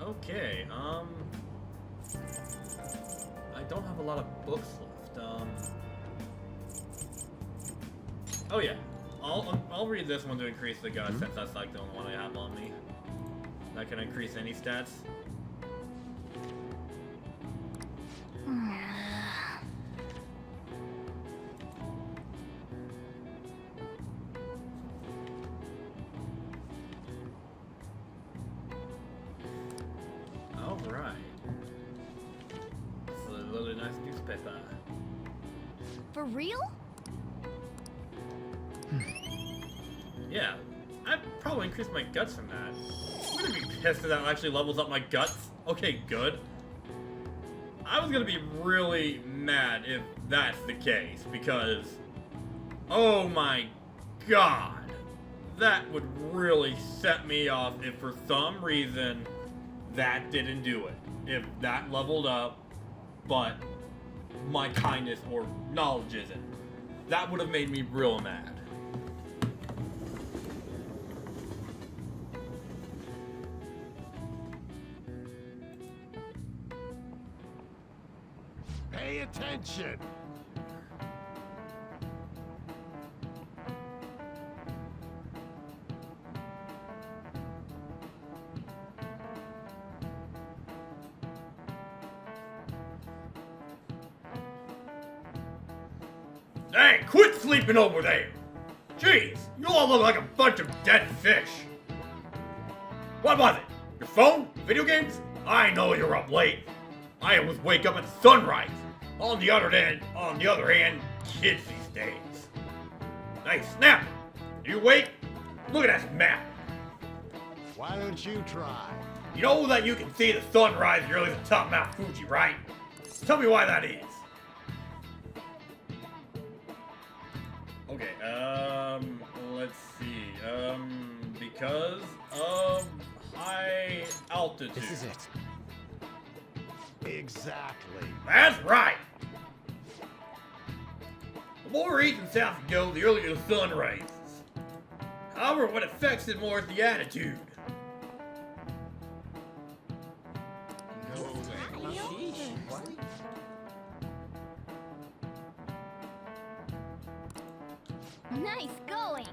Okay. I don't have a lot of books left. Oh yeah, I'll read this one to increase the guts since that's like the only one I have on me. That can increase any stats. All right. It's a really nice newspaper. For real? Yeah, I'd probably increase my guts from that. I'm gonna be pissed if that actually levels up my guts. Okay, good. I was gonna be really mad if that's the case, because... Oh my god! That would really set me off if for some reason that didn't do it. If that leveled up, but my kindness or knowledge isn't. That would have made me real mad. Pay attention! Hey, quit sleeping over there! Jeez, you all look like a bunch of dead fish! What was it? Your phone? Video games? I know you're up late. I always wake up at sunrise. On the other hand, kids these days. Nice snap. You awake? Look at that map. Why don't you try? You know that you can see the sunrise early at the top of Mount Fuji, right? Tell me why that is. Okay, let's see. Because of high altitude. This is it. Exactly. That's right. The more east and south you go, the earlier the sun rises. However, what affects it more is the attitude. Nice going.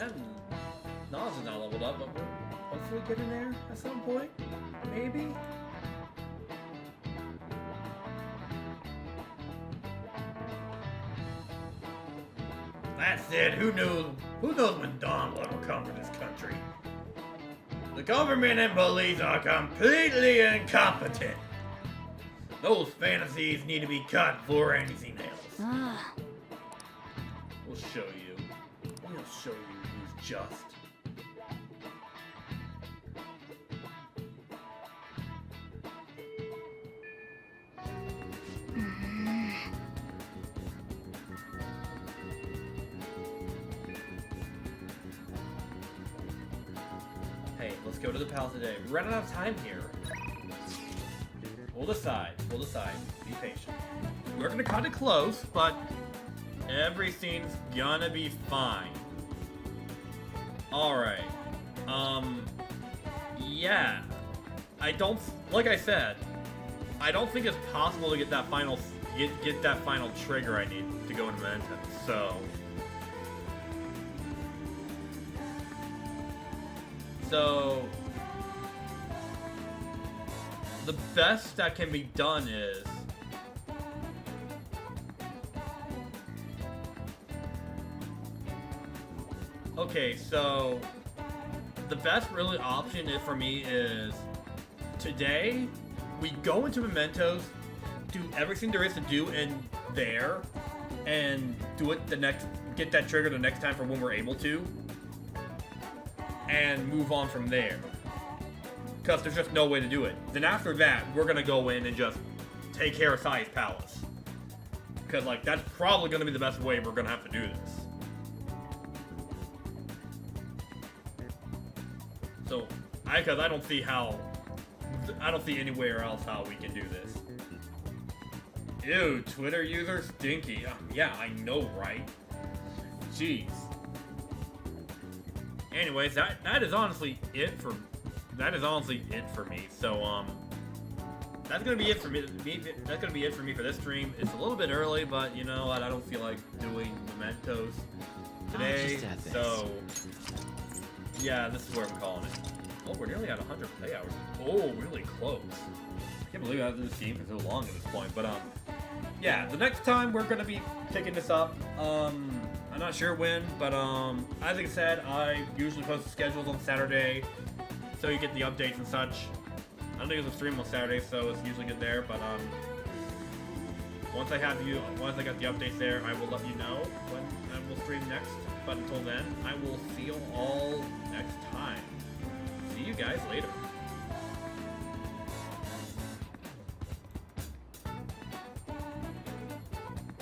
And Nas is not leveled up, but we're hopefully getting there at some point. Maybe? That said, who knows when dawn will ever come to this country? The government and police are completely incompetent. Those fantasies need to be cut before anything else. Ah, We'll show you. We'll show you who's just. Hey, let's go to the palace today. We're running out of time here. We'll decide. We'll decide. Be patient. We're gonna cut it close, but everything's gonna be fine. Alright. Yeah. Like I said, I don't think it's possible to get that final trigger I need to go into Momentum. So the best that can be done is okay, so the best really option for me is today we go into Mementos, do everything there is to do in there, and do it get that trigger the next time for when we're able to, and move on from there. Because there's just no way to do it. Then after that, we're gonna go in and just take care of Sai's Palace. Because, like, that's probably gonna be the best way we're gonna have to do this. So, because I don't see anywhere else how we can do this. Ew, Twitter user stinky. Yeah, I know, right? Jeez. Anyways, that is honestly it for me. So that's gonna be it for me. That's gonna be it for me for this stream. It's a little bit early, but you know what? I don't feel like doing mementos today. just add this. So yeah, this is where I'm calling it. Oh, we're nearly at 100 play hours. Oh, really close. I can't believe I've been in this game for so long at this point. But yeah, the next time we're gonna be picking this up. I'm not sure when, but as I said, I usually post the schedules on Saturday, so you get the updates and such. I don't think it's a stream on Saturday, so it's usually good there. But once I got the updates there, I will let you know when I will stream next. But until then, I will see you all next time. See you guys later.